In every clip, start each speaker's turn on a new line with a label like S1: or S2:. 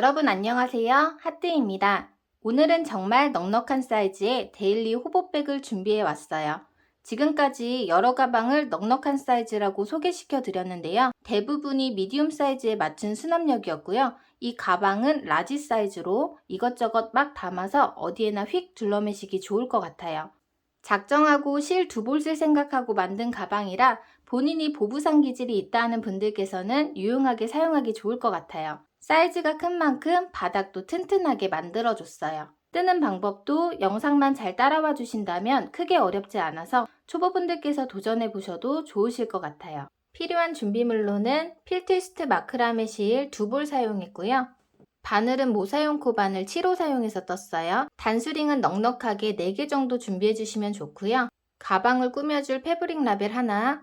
S1: 여러분 안녕하세요. 하트입니다. 오늘은 정말 넉넉한 사이즈의 데일리 호보백을 준비해 왔어요. 지금까지 여러 가방을 넉넉한 사이즈라고 소개시켜 드렸는데요. 대부분이 미디움 사이즈에 맞춘 수납력이었고요. 이 가방은 라지 사이즈로 이것저것 막 담아서 어디에나 휙 둘러매시기 좋을 것 같아요. 작정하고 실 두 볼 쓸 생각하고 만든 가방이라 본인이 보부상 기질이 있다 하는 분들께서는 유용하게 사용하기 좋을 것 같아요. 사이즈가 큰 만큼 바닥도 튼튼하게 만들어줬어요. 뜨는 방법도 영상만 잘 따라와 주신다면 크게 어렵지 않아서 초보분들께서 도전해 보셔도 좋으실 것 같아요. 필요한 준비물로는 필트위스트 마크라메 실 2볼 사용했고요. 바늘은 모사용 코바늘 7호 사용해서 떴어요. 단수링은 넉넉하게 4개 정도 준비해 주시면 좋고요. 가방을 꾸며줄 패브릭 라벨 하나,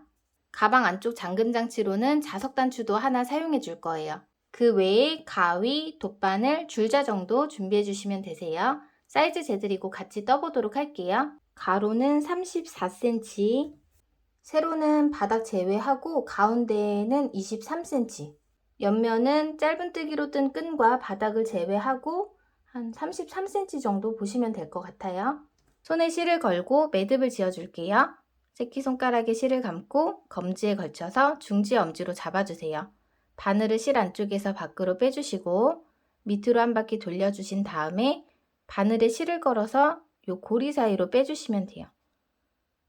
S1: 가방 안쪽 잠금 장치로는 자석 단추도 하나 사용해 줄 거예요. 그 외에 가위, 돗바늘, 줄자 정도 준비해 주시면 되세요. 사이즈 재드리고 같이 떠보도록 할게요. 가로는 34cm, 세로는 바닥 제외하고 가운데는 23cm, 옆면은 짧은뜨기로 뜬 끈과 바닥을 제외하고 한 33cm 정도 보시면 될 것 같아요. 손에 실을 걸고 매듭을 지어줄게요. 새끼손가락에 실을 감고 검지에 걸쳐서 중지 엄지로 잡아주세요. 바늘을 실 안쪽에서 밖으로 빼주시고 밑으로 한 바퀴 돌려주신 다음에 바늘에 실을 걸어서 요 고리 사이로 빼주시면 돼요.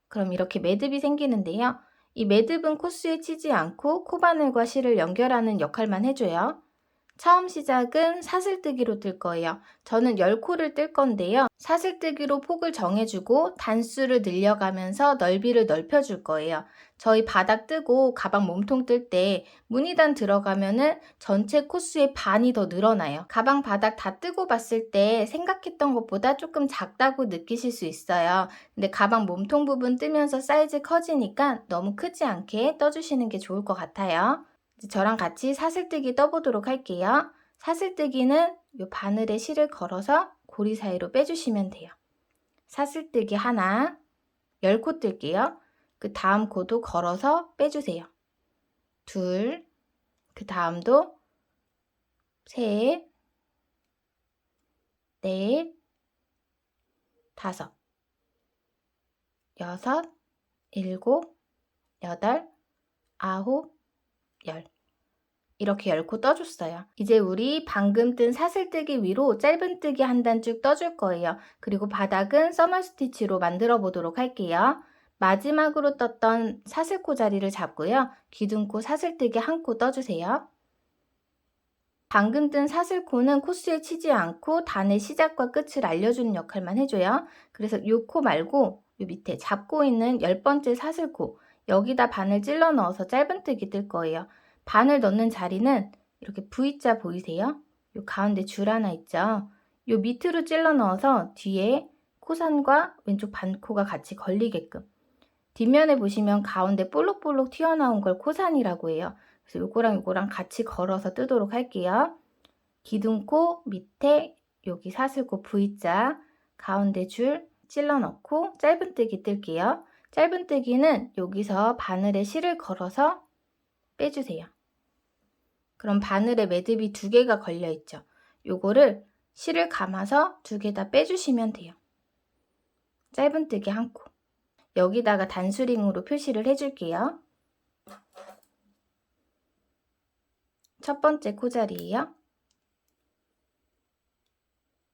S1: 그럼 이렇게 매듭이 생기는데요. 이 매듭은 코스에 치지 않고 코바늘과 실을 연결하는 역할만 해줘요. 처음 시작은 사슬뜨기로 뜰 거예요. 저는 10코를 뜰 건데요. 사슬뜨기로 폭을 정해주고 단수를 늘려가면서 넓이를 넓혀줄 거예요. 저희 바닥 뜨고 가방 몸통 뜰 때 무늬단 들어가면은 전체 코스의 반이 더 늘어나요. 가방 바닥 다 뜨고 봤을 때 생각했던 것보다 조금 작다고 느끼실 수 있어요. 근데 가방 몸통 부분 뜨면서 사이즈 커지니까 너무 크지 않게 떠주시는 게 좋을 것 같아요. 저랑 같이 사슬뜨기 떠보도록 할게요. 사슬뜨기는 이 바늘에 실을 걸어서 고리 사이로 빼주시면 돼요. 사슬뜨기 하나, 10코 뜰게요. 그 다음 코도 걸어서 빼주세요. 둘, 그 다음도 셋, 넷, 다섯, 여섯, 일곱, 여덟, 아홉, 열. 이렇게 10코 떠줬어요. 이제 우리 방금 뜬 사슬뜨기 위로 짧은뜨기 한 단 쭉 떠줄 거예요. 그리고 바닥은 써머 스티치로 만들어 보도록 할게요. 마지막으로 떴던 사슬코 자리를 잡고요. 기둥코 사슬뜨기 한 코 떠주세요. 방금 뜬 사슬코는 코스에 치지 않고 단의 시작과 끝을 알려주는 역할만 해줘요. 그래서 이 코 말고 이 밑에 잡고 있는 10번째 사슬코, 여기다 바늘 찔러 넣어서 짧은뜨기 뜰 거예요. 바늘 넣는 자리는 이렇게 V자 보이세요? 이 가운데 줄 하나 있죠? 이 밑으로 찔러 넣어서 뒤에 코선과 왼쪽 반코가 같이 걸리게끔. 뒷면에 보시면 가운데 볼록볼록 튀어나온 걸 코산이라고 해요. 그래서 요거랑 같이 걸어서 뜨도록 할게요. 기둥코 밑에 여기 사슬코 V자 가운데 줄 찔러 넣고 짧은뜨기 뜰게요. 짧은뜨기는 여기서 바늘에 실을 걸어서 빼주세요. 그럼 바늘에 매듭이 2개가 걸려 있죠. 요거를 실을 감아서 2개 다 빼주시면 돼요. 짧은뜨기 한 코. 여기다가 단수링으로 표시를 해줄게요. 첫 번째 코자리예요.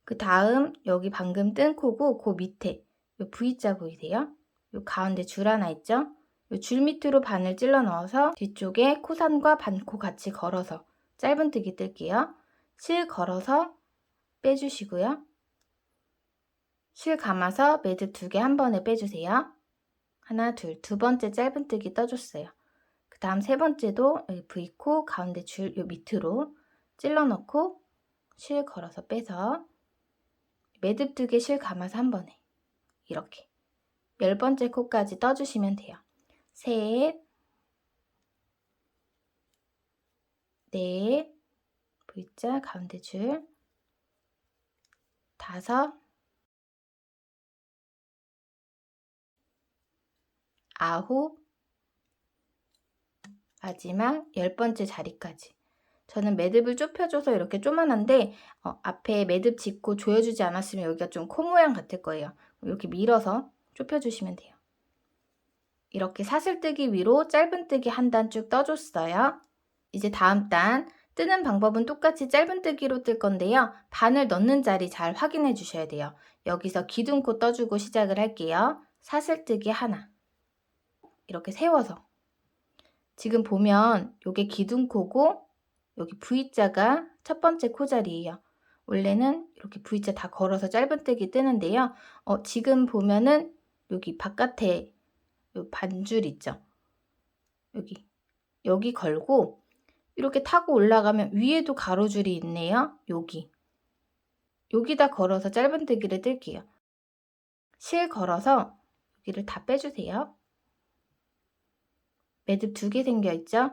S1: 그 다음 여기 방금 뜬 코고 그 밑에 요 V자 보이세요? 요 가운데 줄 하나 있죠? 요 줄 밑으로 바늘 찔러 넣어서 뒤쪽에 코선과 반코 같이 걸어서 짧은뜨기 뜰게요. 실 걸어서 빼주시고요. 실 감아서 매듭 2개 한 번에 빼주세요. 하나, 둘, 두 번째 짧은뜨기 떠줬어요. 그 다음 세 번째도 여기 V코 가운데 줄 요 밑으로 찔러 넣고 실 걸어서 빼서 매듭 2개 실 감아서 한 번에 이렇게 10번째 코까지 떠주시면 돼요. 셋, 넷, V자 가운데 줄, 다섯, 아홉, 마지막 10번째 자리까지. 저는 매듭을 좁혀줘서 이렇게 조만한데 앞에 매듭 짚고 조여주지 않았으면 여기가 좀 코 모양 같을 거예요. 이렇게 밀어서 좁혀주시면 돼요. 이렇게 사슬뜨기 위로 짧은뜨기 한 단 쭉 떠줬어요. 이제 다음 단 뜨는 방법은 똑같이 짧은뜨기로 뜰 건데요. 바늘 넣는 자리 잘 확인해 주셔야 돼요. 여기서 기둥코 떠주고 시작을 할게요. 사슬뜨기 하나 이렇게 세워서 지금 보면 요게 기둥코고 여기 V자가 첫 번째 코자리예요. 원래는 이렇게 V자 다 걸어서 짧은뜨기 뜨는데요. 지금 보면은 여기 바깥에 요 반줄 있죠. 여기 걸고 이렇게 타고 올라가면 위에도 가로줄이 있네요. 여기다 걸어서 짧은뜨기를 뜰게요. 실 걸어서 여기를 다 빼주세요. 매듭 2개 생겨있죠?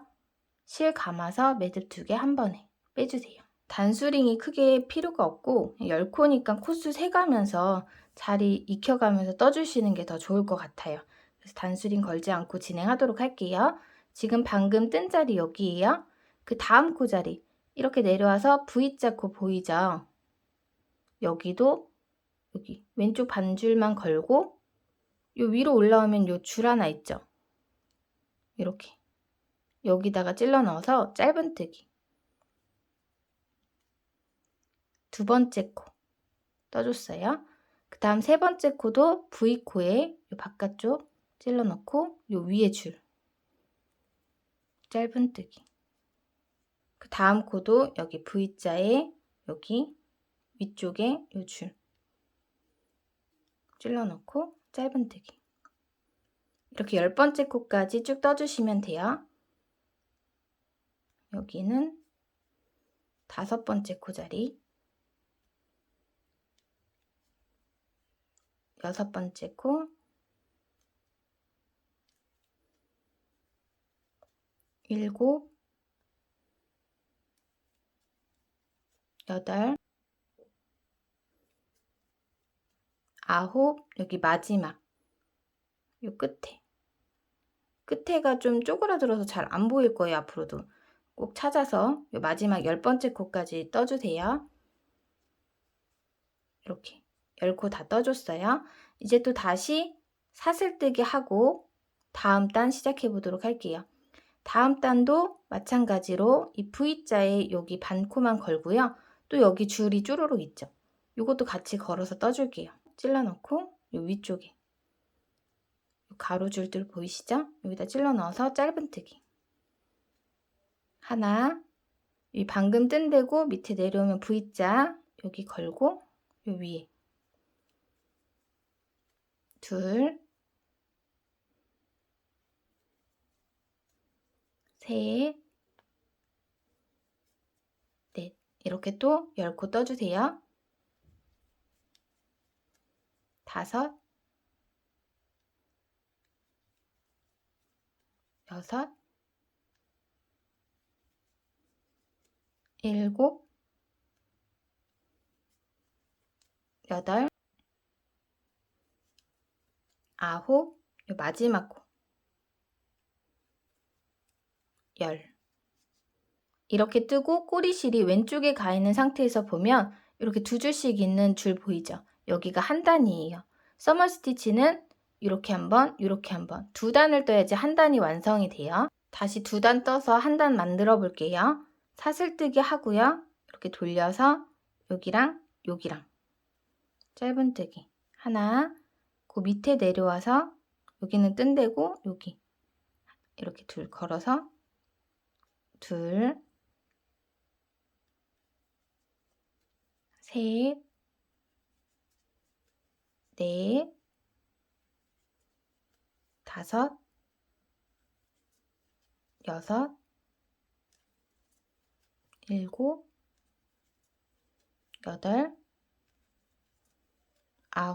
S1: 실 감아서 매듭 2개 한 번에 빼주세요. 단수링이 크게 필요가 없고 10코니까 코수 세가면서 자리 익혀가면서 떠주시는 게 더 좋을 것 같아요. 그래서 단수링 걸지 않고 진행하도록 할게요. 지금 방금 뜬 자리 여기에요. 그 다음 코자리 이렇게 내려와서 V자 코 보이죠? 여기도 여기 왼쪽 반줄만 걸고 요 위로 올라오면 요 줄 하나 있죠? 이렇게 여기다가 찔러 넣어서 짧은뜨기 두 번째 코 떠줬어요. 그 다음 세 번째 코도 V코에 요 바깥쪽 찔러 넣고 요 위에 줄 짧은뜨기 그 다음 코도 여기 V자에 여기 위쪽에 요 줄 찔러 넣고 짧은뜨기 이렇게 10번째 코까지 쭉 떠주시면 돼요. 여기는 5번째 코자리 6번째 코 7 8 9 여기 마지막 요 끝에가 좀 쪼그라들어서 잘 안 보일 거예요. 앞으로도 꼭 찾아서 요 마지막 10번째 코까지 떠주세요. 이렇게 10코 다 떠줬어요. 이제 또 다시 사슬뜨기 하고 다음 단 시작해 보도록 할게요. 다음 단도 마찬가지로 이 V자에 여기 반코만 걸고요. 또 여기 줄이 쭈루룩 있죠. 이것도 같이 걸어서 떠줄게요. 찔러 넣고 요 위쪽에 요 가로줄들 보이시죠? 여기다 찔러 넣어서 짧은뜨기 하나 이 방금 뜬 데고 밑에 내려오면 V자 여기 걸고 요 위에 둘 셋, 넷 이렇게 또 10코 떠주세요. 5, 6, 7, 8, 9, 요 마지막 코 10 이렇게 뜨고 꼬리실이 왼쪽에 가 있는 상태에서 보면 이렇게 두 줄씩 있는 줄 보이죠? 여기가 한 단이에요. 서머 스티치는 이렇게 한 번, 이렇게 한 번, 두 단을 떠야지 한 단이 완성이 돼요. 다시 두 단 떠서 한 단 만들어 볼게요. 사슬뜨기 하고요. 이렇게 돌려서 여기랑 여기랑 짧은뜨기 하나, 그 밑에 내려와서 여기는 뜬 데고 여기 이렇게 둘 걸어서 둘, 셋, 넷, 5, 6, 7, 8,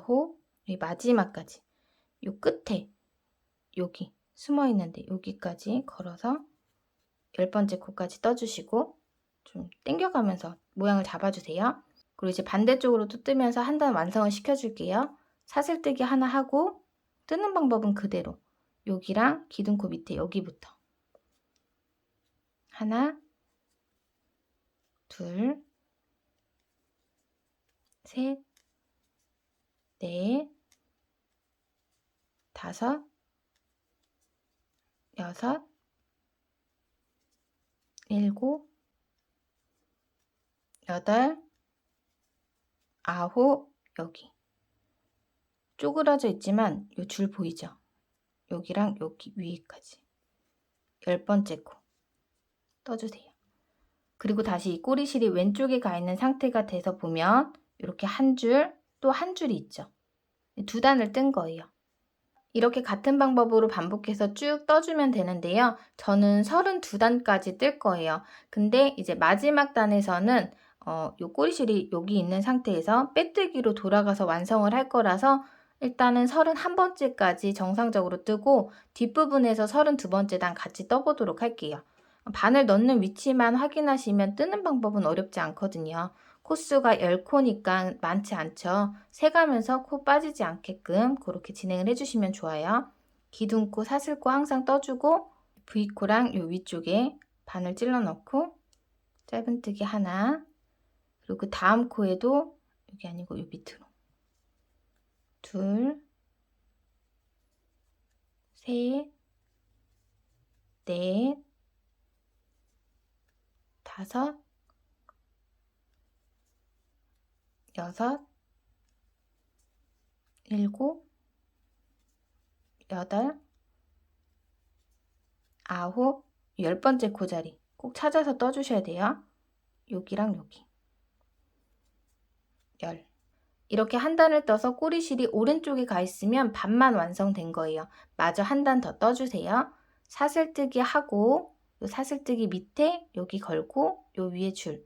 S1: 9, 이 마지막까지 요 끝에 여기 숨어 있는데 여기까지 걸어서 10번째 코까지 떠주시고 좀 당겨가면서 모양을 잡아주세요. 그리고 이제 반대쪽으로 또 뜨면서 한 단 완성을 시켜줄게요. 사슬뜨기 하나 하고 뜨는 방법은 그대로 여기랑 기둥코 밑에 여기부터 하나, 둘, 셋, 넷, 다섯, 여섯, 일곱, 여덟, 아홉, 여기. 쪼그라져 있지만 요 줄 보이죠? 여기랑 여기 위에까지. 10번째 코 떠주세요. 그리고 다시 이 꼬리실이 왼쪽에 가 있는 상태가 돼서 보면 이렇게 한 줄, 또 한 줄이 있죠. 두 단을 뜬 거예요. 이렇게 같은 방법으로 반복해서 쭉 떠주면 되는데요. 저는 32단까지 뜰 거예요. 근데 이제 마지막 단에서는 요 꼬리실이 여기 있는 상태에서 빼뜨기로 돌아가서 완성을 할 거라서 일단은 31번째까지 정상적으로 뜨고 뒷부분에서 32번째 단 같이 떠보도록 할게요. 바늘 넣는 위치만 확인하시면 뜨는 방법은 어렵지 않거든요. 코수가 10코니까 많지 않죠. 세가면서 코 빠지지 않게끔 그렇게 진행을 해주시면 좋아요. 기둥코, 사슬코 항상 떠주고 V코랑 요 위쪽에 바늘 찔러 넣고 짧은뜨기 하나, 그리고 그 다음 코에도 여기 아니고 요 밑으로 둘, 셋, 넷, 다섯, 여섯, 일곱, 여덟, 아홉, 10번째 코자리 꼭 찾아서 떠주셔야 돼요. 여기랑 여기. 10. 이렇게 한 단을 떠서 꼬리실이 오른쪽에 가 있으면 반만 완성된 거예요. 마저 한 단 더 떠주세요. 사슬뜨기 하고 요 사슬뜨기 밑에 여기 걸고 요 위에 줄.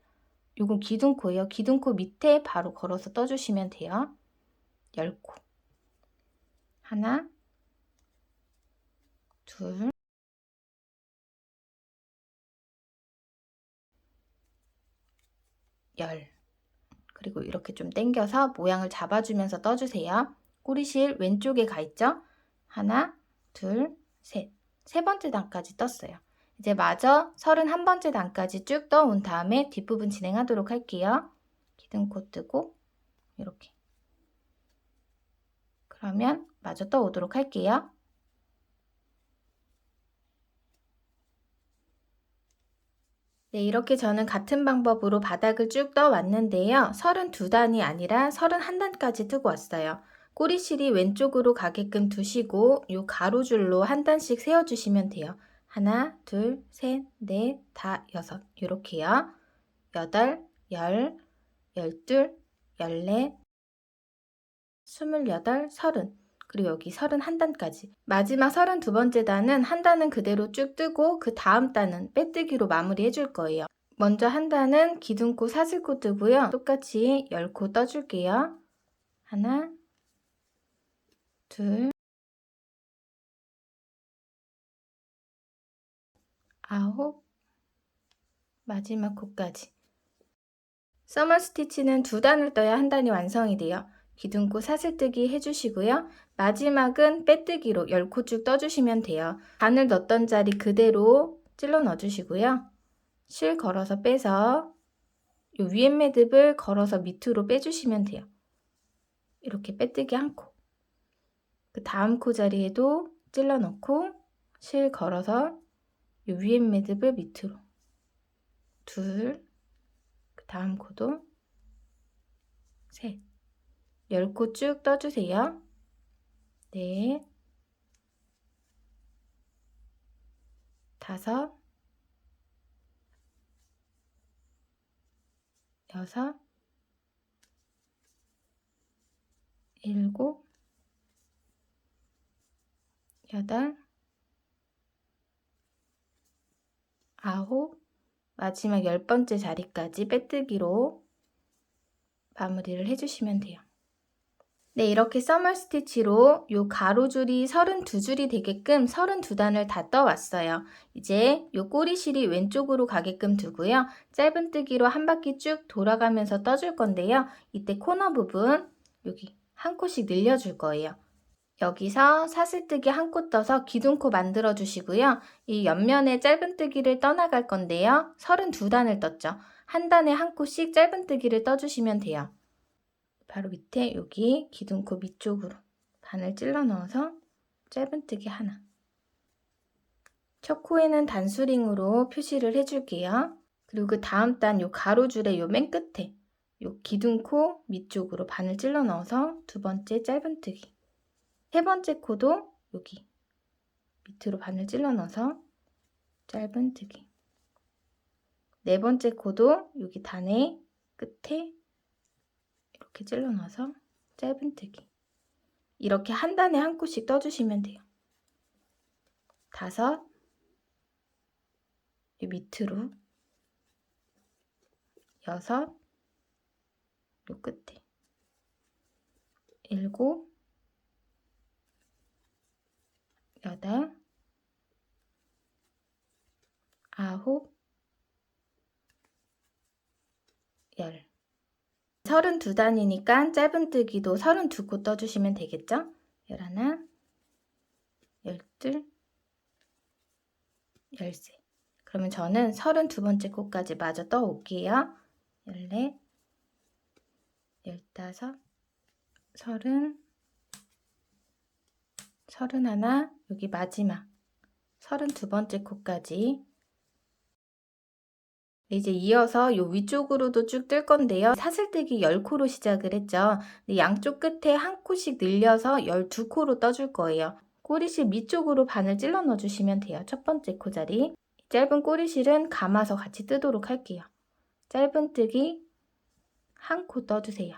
S1: 요건 기둥코예요. 기둥코 밑에 바로 걸어서 떠주시면 돼요. 10코. 하나, 둘, 열. 그리고 이렇게 좀 당겨서 모양을 잡아주면서 떠주세요. 꼬리실 왼쪽에 가 있죠? 하나, 둘, 셋. 세 번째 단까지 떴어요. 이제 마저 31번째 단까지 쭉 떠온 다음에 뒷부분 진행하도록 할게요. 기둥코 뜨고 이렇게. 그러면 마저 떠오도록 할게요. 네, 이렇게 저는 같은 방법으로 바닥을 쭉 떠왔는데요. 32단이 아니라 31단까지 뜨고 왔어요. 꼬리실이 왼쪽으로 가게끔 두시고 이 가로줄로 한 단씩 세워주시면 돼요. 하나, 둘, 셋, 넷, 다, 여섯 이렇게요. 8, 10, 12, 14, 28, 30 그리고 여기 31단까지. 마지막 32번째 단은 한 단은 그대로 쭉 뜨고 그 다음 단은 빼뜨기로 마무리 해줄 거예요. 먼저 한 단은 기둥코, 사슬코 뜨고요. 똑같이 10코 떠줄게요. 하나, 둘, 아홉, 마지막 코까지. 서머 스티치는 두 단을 떠야 한 단이 완성이 돼요. 기둥코 사슬뜨기 해주시고요. 마지막은 빼뜨기로 10코 쭉 떠주시면 돼요. 바늘 넣었던 자리 그대로 찔러 넣어주시고요. 실 걸어서 빼서 요 위에 매듭을 걸어서 밑으로 빼주시면 돼요. 이렇게 빼뜨기 한 코. 그 다음 코 자리에도 찔러 넣고 실 걸어서 요 위에 매듭을 밑으로. 둘, 그 다음 코도 셋. 10코 쭉 떠주세요. 넷, 다섯, 여섯, 일곱, 여덟, 아홉, 마지막 10번째 자리까지 빼뜨기로 마무리를 해주시면 돼요. 네, 이렇게 서머 스티치로 요 가로줄이 32줄이 되게끔 32단을 다 떠왔어요. 이제 요 꼬리실이 왼쪽으로 가게끔 두고요. 짧은뜨기로 한 바퀴 쭉 돌아가면서 떠줄 건데요. 이때 코너 부분 여기 한 코씩 늘려줄 거예요. 여기서 사슬뜨기 한 코 떠서 기둥코 만들어 주시고요. 이 옆면에 짧은뜨기를 떠나갈 건데요. 32단을 떴죠. 한 단에 한 코씩 짧은뜨기를 떠주시면 돼요. 바로 밑에 여기 기둥코 밑쪽으로 바늘 찔러 넣어서 짧은뜨기 하나. 첫 코에는 단수링으로 표시를 해줄게요. 그리고 그 다음 단 요 가로줄의 요 맨 끝에 요 기둥코 밑쪽으로 바늘 찔러 넣어서 두 번째 짧은뜨기. 세 번째 코도 여기 밑으로 바늘 찔러 넣어서 짧은뜨기. 네 번째 코도 여기 단의 끝에 이렇게 찔러 넣어서 짧은뜨기. 이렇게 한 단에 한 코씩 떠주시면 돼요. 다섯, 이 밑으로 여섯, 요 끝에 일곱, 여덟, 아홉, 열. 32단이니까 짧은뜨기도 32코 떠주시면 되겠죠? 11, 12, 13. 그러면 저는 32번째 코까지 마저 떠 올게요. 14, 15, 30, 31, 여기 마지막 32번째 코까지. 이제 이어서 요 위쪽으로도 쭉 뜰 건데요. 사슬뜨기 10코로 시작을 했죠. 양쪽 끝에 한 코씩 늘려서 12코로 떠줄 거예요. 꼬리실 밑쪽으로 바늘 찔러 넣어주시면 돼요. 첫 번째 코 자리. 짧은 꼬리실은 감아서 같이 뜨도록 할게요. 짧은뜨기 한 코 떠주세요.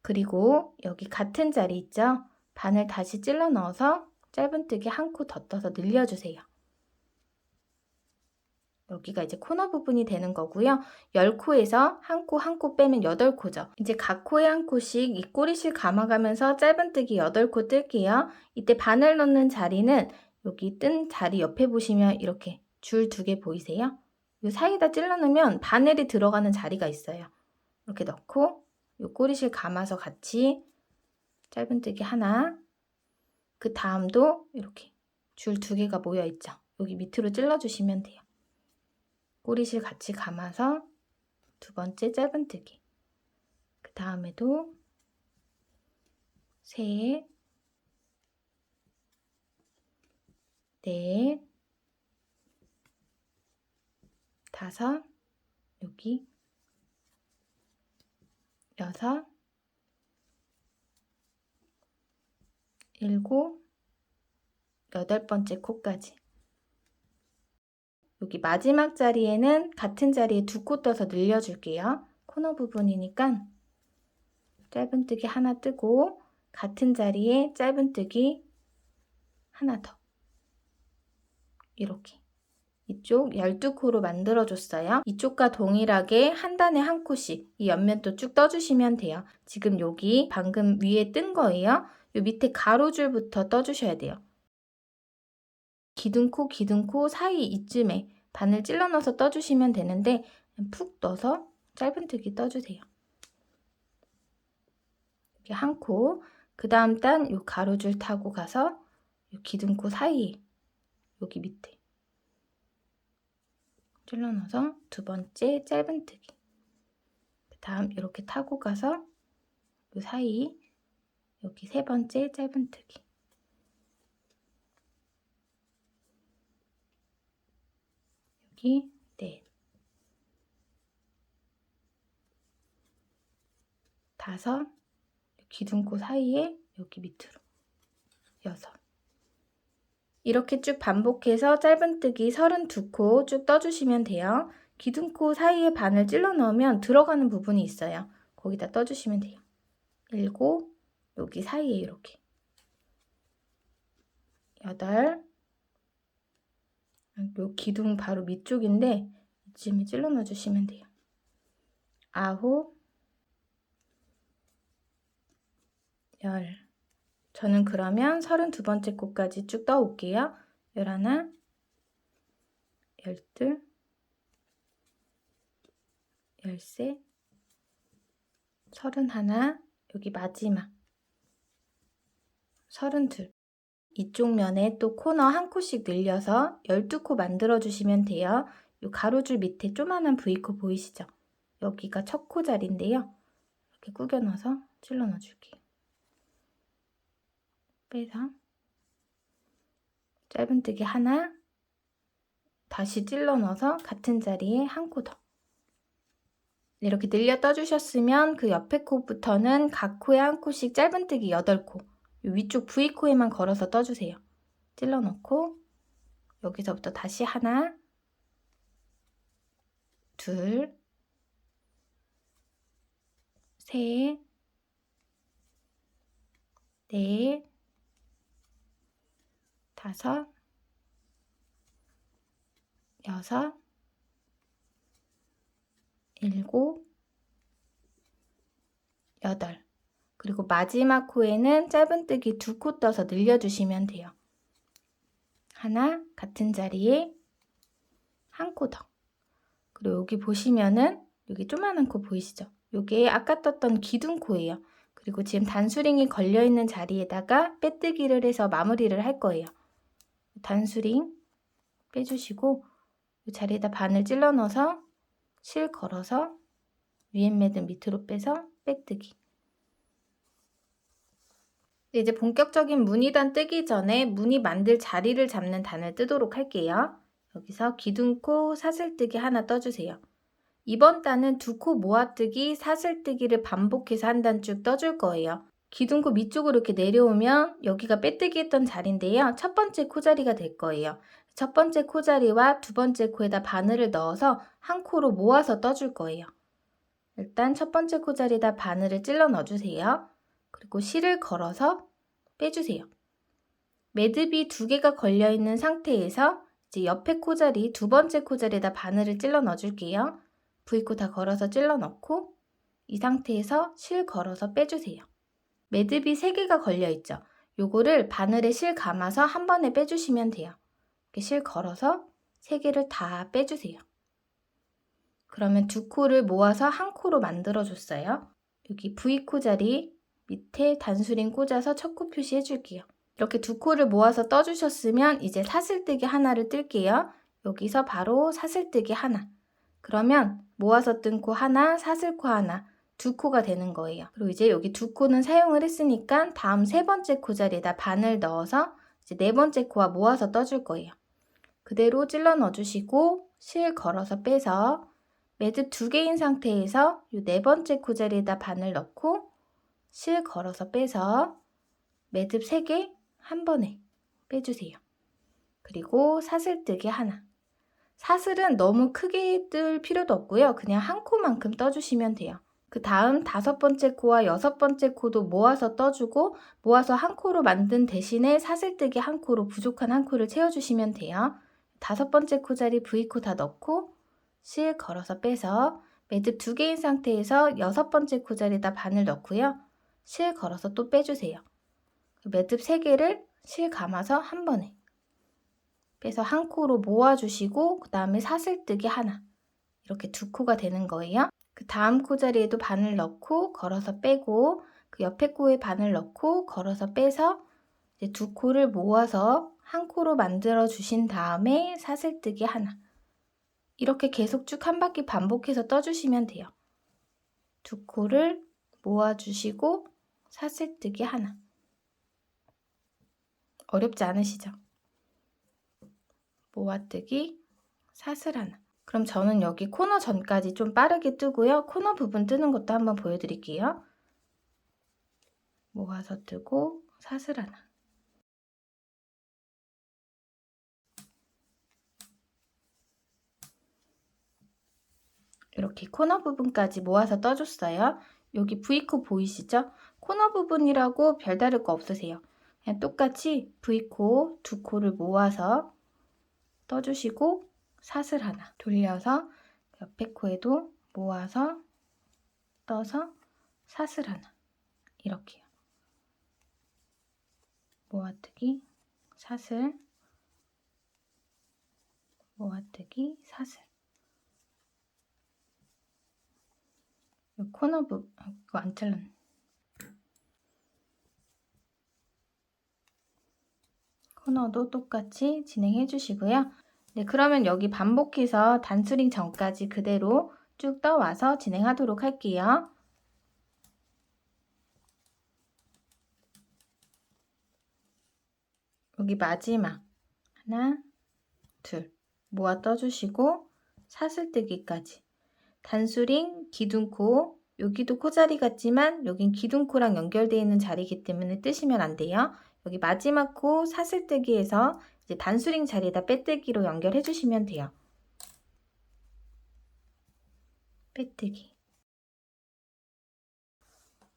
S1: 그리고 여기 같은 자리 있죠? 바늘 다시 찔러 넣어서 짧은뜨기 한 코 더 떠서 늘려주세요. 여기가 이제 코너 부분이 되는 거고요. 10코에서 한 코 한 코 빼면 8코죠. 이제 각 코에 한 코씩 이 꼬리실 감아가면서 짧은뜨기 8코 뜰게요. 이때 바늘 넣는 자리는 여기 뜬 자리 옆에 보시면 이렇게 줄 2개 보이세요? 이 사이에다 찔러 넣으면 바늘이 들어가는 자리가 있어요. 이렇게 넣고 이 꼬리실 감아서 같이 짧은뜨기 하나, 그 다음도 이렇게 줄 2개가 모여 있죠. 여기 밑으로 찔러주시면 돼요. 꼬리실 같이 감아서 두 번째 짧은뜨기. 그 다음에도 셋, 넷, 다섯, 여기 여섯, 일곱, 여덟 번째 코까지. 여기 마지막 자리에는 같은 자리에 2코 떠서 늘려줄게요. 코너 부분이니까 짧은뜨기 하나 뜨고 같은 자리에 짧은뜨기 하나 더. 이렇게. 이쪽 12코로 만들어줬어요. 이쪽과 동일하게 한 단에 한 코씩 이 옆면도 쭉 떠주시면 돼요. 지금 여기 방금 위에 뜬 거예요. 이 밑에 가로줄부터 떠주셔야 돼요. 기둥코 사이 이쯤에 바늘 찔러 넣어서 떠주시면 되는데 푹 넣어서 짧은뜨기 떠주세요. 이렇게 한 코, 그 다음 단 이 가로줄 타고 가서 이 기둥코 사이에 여기 밑에 찔러 넣어서 두 번째 짧은뜨기. 그 다음 이렇게 타고 가서 이 사이 여기 세 번째 짧은뜨기. 여기 넷, 다섯, 기둥코 사이에 여기 밑으로 여섯. 이렇게 쭉 반복해서 짧은뜨기 32코 쭉 떠주시면 돼요. 기둥코 사이에 바늘 찔러 넣으면 들어가는 부분이 있어요. 거기다 떠주시면 돼요. 7, 여기 사이에 이렇게 8, 요 기둥 바로 밑쪽인데 이쯤에 찔러 넣어주시면 돼요. 9, 10. 저는 그러면 32번째 코까지 쭉 떠올게요. 11, 12, 13, 31, 여기 마지막 32. 이쪽 면에 또 코너 한 코씩 늘려서 12코 만들어 주시면 돼요. 이 가로줄 밑에 조그만한 V코 보이시죠? 여기가 첫 코 자리인데요. 이렇게 구겨 넣어서 찔러 넣어줄게요. 빼서 짧은뜨기 하나, 다시 찔러 넣어서 같은 자리에 한 코 더. 이렇게 늘려 떠주셨으면 그 옆에 코부터는 각 코에 한 코씩 짧은뜨기 8코, 위쪽 V코에만 걸어서 떠주세요. 찔러 넣고 여기서부터 다시 하나, 둘, 셋, 넷, 다섯, 여섯, 일곱, 여덟. 그리고 마지막 코에는 짧은뜨기 2코 떠서 늘려주시면 돼요. 하나, 같은 자리에 한 코 더. 그리고 여기 보시면은 여기 조그만한 코 보이시죠? 요게 아까 떴던 기둥코예요. 그리고 지금 단수링이 걸려있는 자리에다가 빼뜨기를 해서 마무리를 할 거예요. 단수링 빼주시고 이 자리에다 바늘 찔러 넣어서 실 걸어서 위엔 매듭 밑으로 빼서 빼뜨기. 이제 본격적인 무늬단 뜨기 전에 무늬 만들 자리를 잡는 단을 뜨도록 할게요. 여기서 기둥코 사슬뜨기 하나 떠주세요. 이번 단은 2코 모아뜨기, 사슬뜨기를 반복해서 한 단 쭉 떠줄 거예요. 기둥코 밑쪽으로 이렇게 내려오면 여기가 빼뜨기 했던 자리인데요. 첫 번째 코자리가 될 거예요. 첫 번째 코자리와 두 번째 코에다 바늘을 넣어서 한 코로 모아서 떠줄 거예요. 일단 첫 번째 코자리에다 바늘을 찔러 넣어주세요. 그리고 실을 걸어서 빼주세요. 매듭이 2개가 걸려있는 상태에서 이제 옆에 코자리, 두 번째 코자리에다 바늘을 찔러 넣어줄게요. V코 다 걸어서 찔러 넣고 이 상태에서 실 걸어서 빼주세요. 매듭이 3개가 걸려있죠. 요거를 바늘에 실 감아서 한 번에 빼주시면 돼요. 이렇게 실 걸어서 3개를 다 빼주세요. 그러면 2코를 모아서 한 코로 만들어줬어요. 여기 V코 자리 밑에 단수링 꽂아서 첫 코 표시해 줄게요. 이렇게 2코를 모아서 떠주셨으면 이제 사슬뜨기 하나를 뜰게요. 여기서 바로 사슬뜨기 하나. 그러면 모아서 뜬 코 하나, 사슬코 하나, 2코가 되는 거예요. 그리고 이제 여기 2코는 사용을 했으니까 다음 3번째 코 자리에다 바늘 넣어서 이제 4번째 코와 모아서 떠줄 거예요. 그대로 찔러 넣어주시고 실 걸어서 빼서 매듭 2개인 상태에서 이 4번째 코 자리에다 바늘 넣고 실 걸어서 빼서 매듭 3개 한 번에 빼주세요. 그리고 사슬뜨기 하나. 사슬은 너무 크게 뜰 필요도 없고요. 그냥 한 코만큼 떠주시면 돼요. 그 다음 5번째 코와 6번째 코도 모아서 떠주고 모아서 한 코로 만든 대신에 사슬뜨기 한 코로 부족한 한 코를 채워주시면 돼요. 5번째 코 자리 V코 다 넣고 실 걸어서 빼서 매듭 2개인 상태에서 6번째 코 자리에다 바늘 넣고요. 실 걸어서 또 빼주세요. 매듭 3개를 실 감아서 한 번에 빼서 한 코로 모아주시고 그 다음에 사슬뜨기 하나. 이렇게 2코가 되는 거예요. 그 다음 코 자리에도 바늘 넣고 걸어서 빼고 그 옆에 코에 바늘 넣고 걸어서 빼서 이제 2코를 모아서 한 코로 만들어 주신 다음에 사슬뜨기 하나. 이렇게 계속 쭉 한 바퀴 반복해서 떠주시면 돼요. 2코를 모아주시고 사슬뜨기 하나. 어렵지 않으시죠? 모아뜨기, 사슬 하나. 그럼 저는 여기 코너 전까지 좀 빠르게 뜨고요. 코너 부분 뜨는 것도 한번 보여드릴게요. 모아서 뜨고 사슬 하나. 이렇게 코너 부분까지 모아서 떠줬어요. 여기 V코 보이시죠? 코너 부분이라고 별다를 거 없으세요. 그냥 똑같이 V코 2코를 모아서 떠주시고 사슬 하나 돌려서 옆에 코에도 모아서 떠서 사슬 하나 이렇게요. 모아뜨기 사슬 모아뜨기 사슬. 이 코너 부분 이거 안 잘랐네. 코너도 똑같이 진행해 주시고요. 네, 그러면 여기 반복해서 단수링 전까지 그대로 쭉 떠와서 진행하도록 할게요. 여기 마지막 하나, 둘 모아 떠주시고 사슬뜨기까지 단수링, 기둥코, 여기도 코자리 같지만 여긴 기둥코랑 연결되어 있는 자리이기 때문에 뜨시면 안 돼요. 여기 마지막 코 사슬뜨기에서 이제 단수링 자리에다 빼뜨기로 연결해 주시면 돼요. 빼뜨기.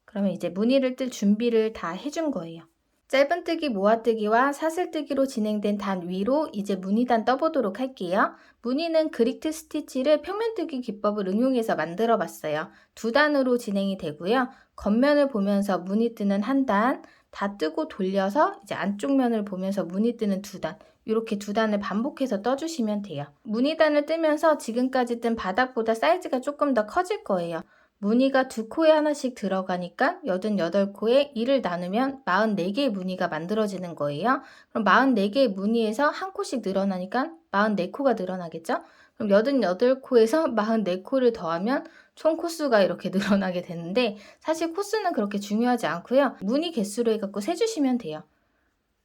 S1: 그러면 이제 무늬를 뜰 준비를 다 해준 거예요. 짧은뜨기, 모아뜨기와 사슬뜨기로 진행된 단 위로 이제 무늬단 떠보도록 할게요. 무늬는 그리트 스티치를 평면뜨기 기법을 응용해서 만들어 봤어요. 두 단으로 진행이 되고요. 겉면을 보면서 무늬 뜨는 한 단, 다 뜨고 돌려서 이제 안쪽 면을 보면서 무늬 뜨는 두 단, 이렇게 두 단을 반복해서 떠주시면 돼요. 무늬단을 뜨면서 지금까지 뜬 바닥보다 사이즈가 조금 더 커질 거예요. 무늬가 두 코에 하나씩 들어가니까 88코에 2를 나누면 44개의 무늬가 만들어지는 거예요. 그럼 44개의 무늬에서 한 코씩 늘어나니까 44코가 늘어나겠죠? 그럼 88코에서 44코를 더하면 총 코수가 이렇게 늘어나게 되는데 사실 코수는 그렇게 중요하지 않고요. 무늬 개수로 해갖고 세주시면 돼요.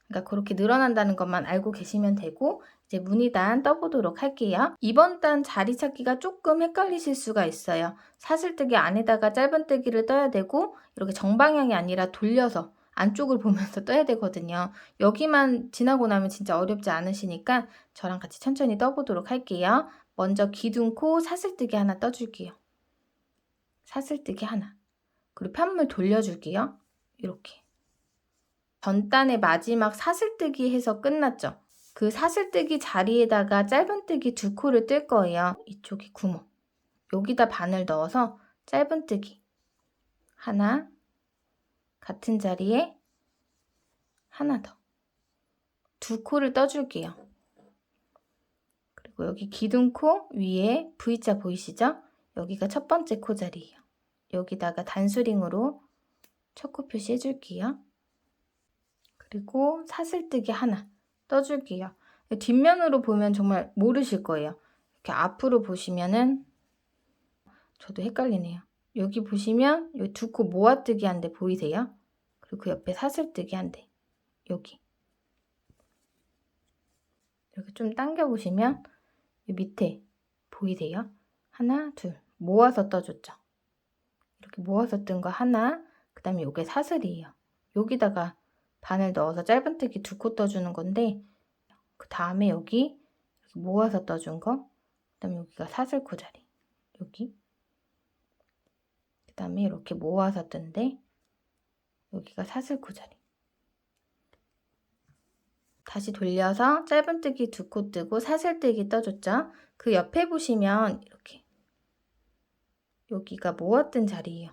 S1: 그러니까 그렇게 늘어난다는 것만 알고 계시면 되고 이제 무늬단 떠보도록 할게요. 이번 단 자리 찾기가 조금 헷갈리실 수가 있어요. 사슬뜨기 안에다가 짧은뜨기를 떠야 되고 이렇게 정방향이 아니라 돌려서 안쪽을 보면서 떠야 되거든요. 여기만 지나고 나면 진짜 어렵지 않으시니까 저랑 같이 천천히 떠보도록 할게요. 먼저 기둥코 사슬뜨기 하나 떠줄게요. 사슬뜨기 하나. 그리고 편물 돌려줄게요. 이렇게. 전단의 마지막 사슬뜨기 해서 끝났죠. 그 사슬뜨기 자리에다가 짧은뜨기 두 코를 뜰 거예요. 이쪽에 구멍. 여기다 바늘 넣어서 짧은뜨기 하나, 같은 자리에 하나 더. 두 코를 떠줄게요. 그리고 여기 기둥코 위에 V자 보이시죠? 여기가 첫 번째 코 자리예요. 여기다가 단수링으로 첫 코 표시해 줄게요. 그리고 사슬뜨기 하나 떠줄게요. 뒷면으로 보면 정말 모르실 거예요. 이렇게 앞으로 보시면은 저도 헷갈리네요. 여기 보시면 이 두 코 모아뜨기 한데 보이세요? 그리고 그 옆에 사슬뜨기 한데 여기 이렇게 좀 당겨 보시면 이 밑에 보이세요? 하나, 둘 모아서 떠줬죠. 이렇게 모아서 뜬 거 하나, 그 다음에 이게 사슬이에요. 여기다가 바늘 넣어서 짧은뜨기 두 코 떠주는 건데 그 다음에 여기 이렇게 모아서 떠준 거, 그 다음에 여기가 사슬코 자리, 여기 그 다음에 이렇게 모아서 뜬데 여기가 사슬코 자리. 다시 돌려서 짧은뜨기 두 코 뜨고 사슬뜨기 떠줬죠. 그 옆에 보시면 이렇게 여기가 모았던 자리예요.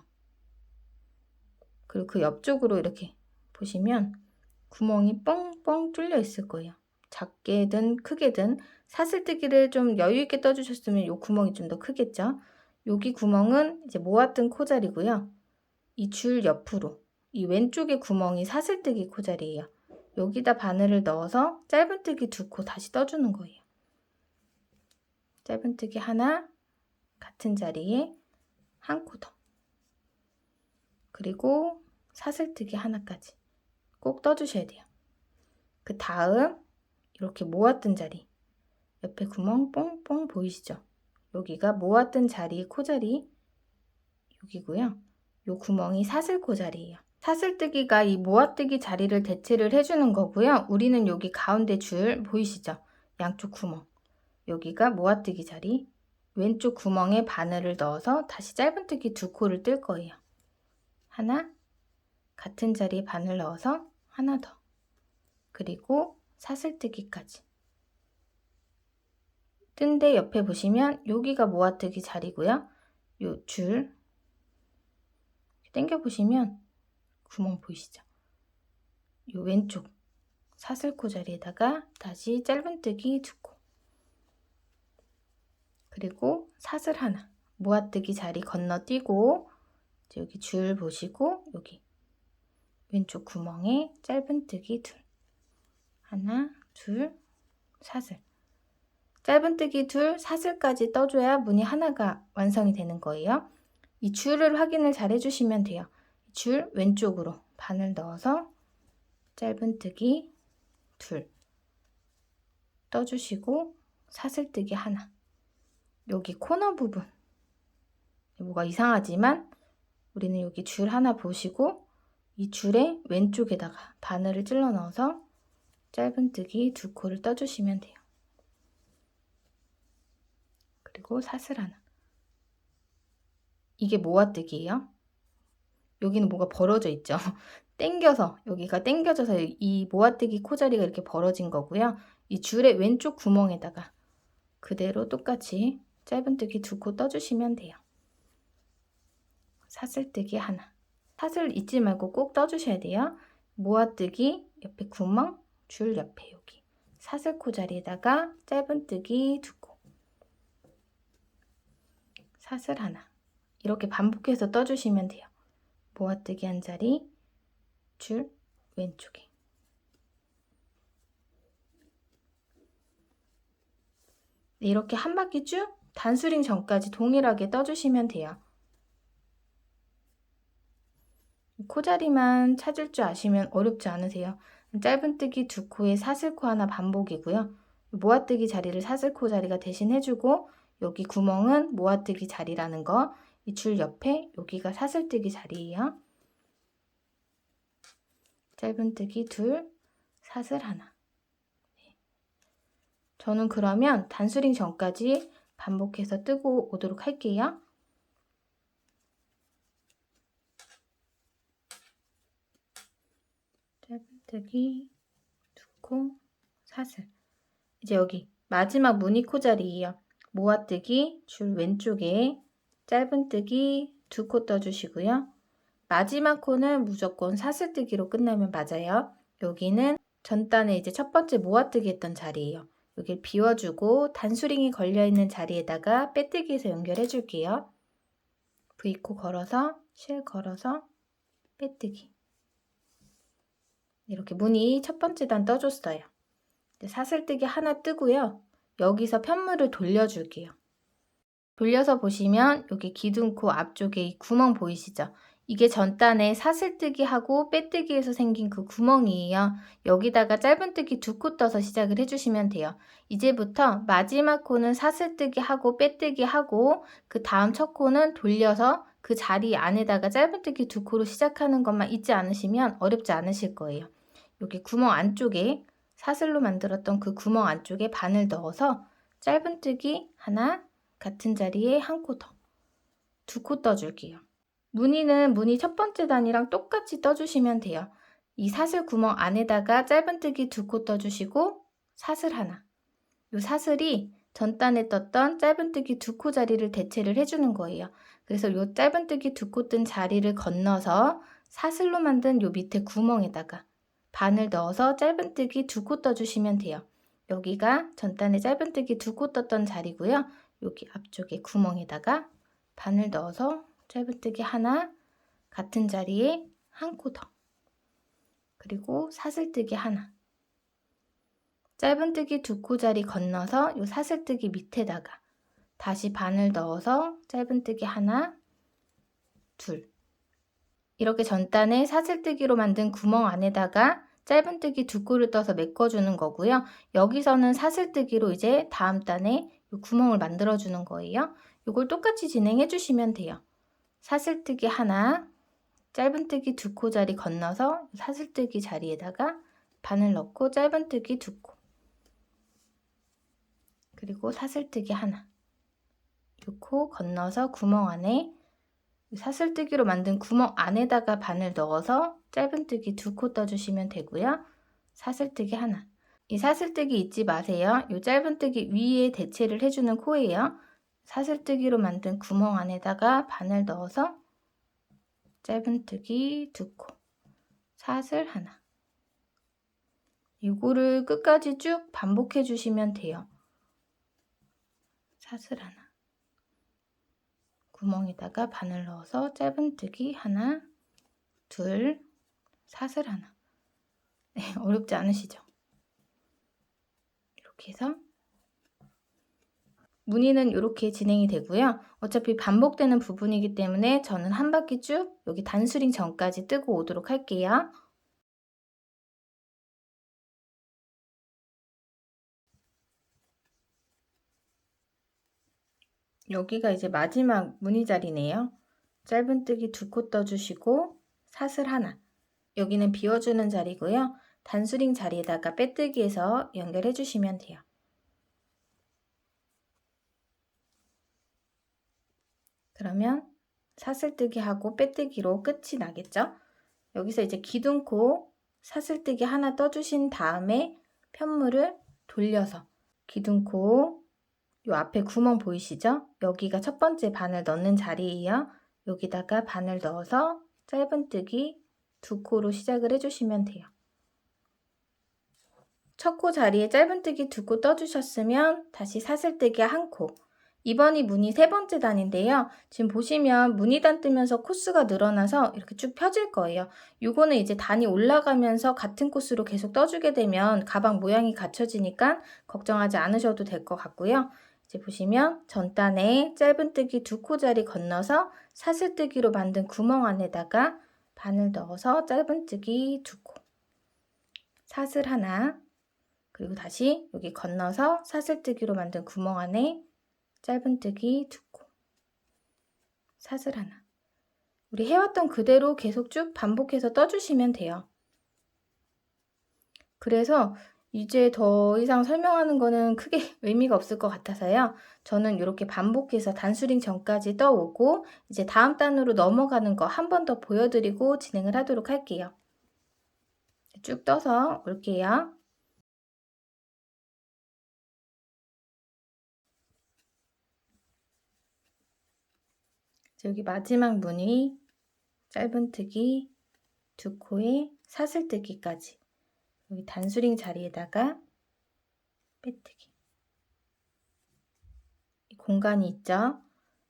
S1: 그리고 그 옆쪽으로 이렇게 보시면 구멍이 뻥뻥 뚫려 있을 거예요. 작게든 크게든 사슬뜨기를 좀 여유 있게 떠주셨으면 이 구멍이 좀 더 크겠죠. 여기 구멍은 이제 모았던 코자리고요. 이 줄 옆으로 이 왼쪽의 구멍이 사슬뜨기 코자리예요. 여기다 바늘을 넣어서 짧은뜨기 두 코 다시 떠주는 거예요. 짧은뜨기 하나, 같은 자리에 한 코 더. 그리고 사슬뜨기 하나까지 꼭 떠주셔야 돼요. 그 다음 이렇게 모았던 자리, 옆에 구멍 뽕뽕 보이시죠? 여기가 모았던 자리, 코자리 여기고요. 요 구멍이 사슬코 자리예요. 사슬뜨기가 이 모아뜨기 자리를 대체를 해주는 거고요. 우리는 여기 가운데 줄 보이시죠? 양쪽 구멍. 여기가 모아뜨기 자리. 왼쪽 구멍에 바늘을 넣어서 다시 짧은뜨기 두 코를 뜰 거예요. 하나, 같은 자리에 바늘 넣어서 하나 더. 그리고 사슬뜨기까지. 뜬데 옆에 보시면 여기가 모아뜨기 자리고요. 요 줄 당겨 보시면 구멍 보이시죠? 요 왼쪽 사슬코 자리에다가 다시 짧은뜨기 두 코. 그리고 사슬 하나. 모아뜨기 자리 건너뛰고 여기 줄 보시고 여기 왼쪽 구멍에 짧은뜨기 둘. 하나, 둘, 사슬. 짧은뜨기 둘, 사슬까지 떠줘야 무늬 하나가 완성이 되는 거예요. 이 줄을 확인을 잘 해주시면 돼요. 줄 왼쪽으로 바늘 넣어서 짧은뜨기 둘 떠주시고 사슬뜨기 하나. 여기 코너 부분 뭐가 이상하지만 우리는 여기 줄 하나 보시고 이 줄의 왼쪽에다가 바늘을 찔러 넣어서 짧은뜨기 두 코를 떠주시면 돼요. 그리고 사슬 하나. 이게 모아뜨기예요. 여기는 뭐가 벌어져 있죠. 당겨서 여기가 당겨져서 이 모아뜨기 코자리가 이렇게 벌어진 거고요. 이 줄의 왼쪽 구멍에다가 그대로 똑같이 짧은뜨기 두 코 떠주시면 돼요. 사슬뜨기 하나. 사슬 잊지 말고 꼭 떠주셔야 돼요. 모아뜨기 옆에 구멍, 줄 옆에 여기 사슬 코자리에다가 짧은뜨기 두 코, 사슬 하나. 이렇게 반복해서 떠주시면 돼요. 모아뜨기 한 자리, 줄 왼쪽에. 이렇게 한 바퀴 쭉 단수링 전까지 동일하게 떠주시면 돼요. 코자리만 찾을 줄 아시면 어렵지 않으세요. 짧은뜨기 두 코에 사슬코 하나 반복이고요. 모아뜨기 자리를 사슬코 자리가 대신 해주고 여기 구멍은 모아뜨기 자리라는 거, 이 줄 옆에 여기가 사슬뜨기 자리예요. 짧은뜨기 둘, 사슬 하나. 저는 그러면 단수링 전까지 반복해서 뜨고 오도록 할게요. 짧은뜨기 두 코, 사슬. 이제 여기 마지막 무늬 코자리예요. 모아뜨기 줄 왼쪽에 짧은뜨기 두 코 떠주시고요. 마지막 코는 무조건 사슬뜨기로 끝나면 맞아요. 여기는 전단에 이제 첫 번째 모아뜨기 했던 자리예요. 여기를 비워주고 단수링이 걸려있는 자리에다가 빼뜨기해서 연결해 줄게요. V코 걸어서 실 걸어서 빼뜨기. 이렇게 무늬 첫 번째 단 떠줬어요. 사슬뜨기 하나 뜨고요. 여기서 편물을 돌려줄게요. 돌려서 보시면 여기 기둥코 앞쪽에 이 구멍 보이시죠? 이게 전단에 사슬뜨기 하고 빼뜨기에서 생긴 그 구멍이에요. 여기다가 짧은뜨기 두 코 떠서 시작을 해주시면 돼요. 이제부터 마지막 코는 사슬뜨기 하고 빼뜨기 하고 그 다음 첫 코는 돌려서 그 자리 안에다가 짧은뜨기 두 코로 시작하는 것만 잊지 않으시면 어렵지 않으실 거예요. 여기 구멍 안쪽에 사슬로 만들었던 그 구멍 안쪽에 바늘 넣어서 짧은뜨기 하나, 같은 자리에 한 코 더, 두 코 떠줄게요. 무늬는 무늬 첫 번째 단이랑 똑같이 떠주시면 돼요. 이 사슬 구멍 안에다가 짧은뜨기 두 코 떠주시고 사슬 하나. 이 사슬이 전단에 떴던 짧은뜨기 두 코 자리를 대체를 해주는 거예요. 그래서 이 짧은뜨기 두 코 뜬 자리를 건너서 사슬로 만든 이 밑에 구멍에다가 바늘 넣어서 짧은뜨기 두 코 떠주시면 돼요. 여기가 전단에 짧은뜨기 두 코 떴던 자리고요. 여기 앞쪽에 구멍에다가 바늘 넣어서 짧은뜨기 하나, 같은 자리에 한 코 더, 그리고 사슬뜨기 하나. 짧은뜨기 두 코 자리 건너서 이 사슬뜨기 밑에다가 다시 바늘 넣어서 짧은뜨기 하나, 둘. 이렇게 전단에 사슬뜨기로 만든 구멍 안에다가 짧은뜨기 두 코를 떠서 메꿔주는 거고요. 여기서는 사슬뜨기로 이제 다음 단에 이 구멍을 만들어주는 거예요. 이걸 똑같이 진행해 주시면 돼요. 사슬뜨기 하나, 짧은뜨기 두 코 자리 건너서 사슬뜨기 자리에다가 바늘 넣고 짧은뜨기 두 코, 그리고 사슬뜨기 하나, 이 코 건너서 구멍 안에 사슬뜨기로 만든 구멍 안에다가 바늘 넣어서 짧은뜨기 두 코 떠주시면 되고요. 사슬뜨기 하나. 이 사슬뜨기 잊지 마세요. 이 짧은뜨기 위에 대체를 해주는 코예요. 사슬뜨기로 만든 구멍 안에다가 바늘 넣어서 짧은뜨기 두 코, 사슬 하나. 이거를 끝까지 쭉 반복해 주시면 돼요. 사슬 하나. 구멍에다가 바늘 넣어서 짧은뜨기 하나, 둘, 사슬 하나. 네, 어렵지 않으시죠? 이렇게 해서 무늬는 이렇게 진행이 되고요. 어차피 반복되는 부분이기 때문에 저는 한 바퀴 쭉 여기 단수링 전까지 뜨고 오도록 할게요. 여기가 이제 마지막 무늬 자리네요. 짧은뜨기 2코 떠주시고 사슬 하나. 여기는 비워주는 자리고요. 단수링 자리에다가 빼뜨기해서 연결해 주시면 돼요. 그러면 사슬뜨기 하고 빼뜨기로 끝이 나겠죠? 여기서 이제 기둥코 사슬뜨기 하나 떠주신 다음에 편물을 돌려서 기둥코 요 앞에 구멍 보이시죠? 여기가 첫 번째 바늘 넣는 자리예요. 여기다가 바늘 넣어서 짧은뜨기 2코로 시작을 해주시면 돼요. 첫 코 자리에 짧은뜨기 2코 떠주셨으면 다시 사슬뜨기 1코. 이번이 무늬 세 번째 단인데요. 지금 보시면 무늬단 뜨면서 코스가 늘어나서 이렇게 쭉 펴질 거예요. 요거는 이제 단이 올라가면서 같은 코스로 계속 떠주게 되면 가방 모양이 갖춰지니까 걱정하지 않으셔도 될 것 같고요. 이제 보시면 전단에 짧은뜨기 2코 자리 건너서 사슬뜨기로 만든 구멍 안에다가 바늘 넣어서 짧은뜨기 2코, 사슬 하나, 그리고 다시 여기 건너서 사슬뜨기로 만든 구멍 안에 짧은뜨기 2코, 사슬 하나. 우리 해왔던 그대로 계속 쭉 반복해서 떠주시면 돼요. 그래서 이제 더 이상 설명하는 거는 크게 의미가 없을 것 같아서요. 저는 이렇게 반복해서 단수링 전까지 떠오고 이제 다음 단으로 넘어가는 거 한 번 더 보여드리고 진행을 하도록 할게요. 쭉 떠서 올게요. 여기 마지막 무늬 짧은뜨기 2코에 사슬뜨기까지 여기 단수링 자리에다가 빼뜨기. 이 공간이 있죠?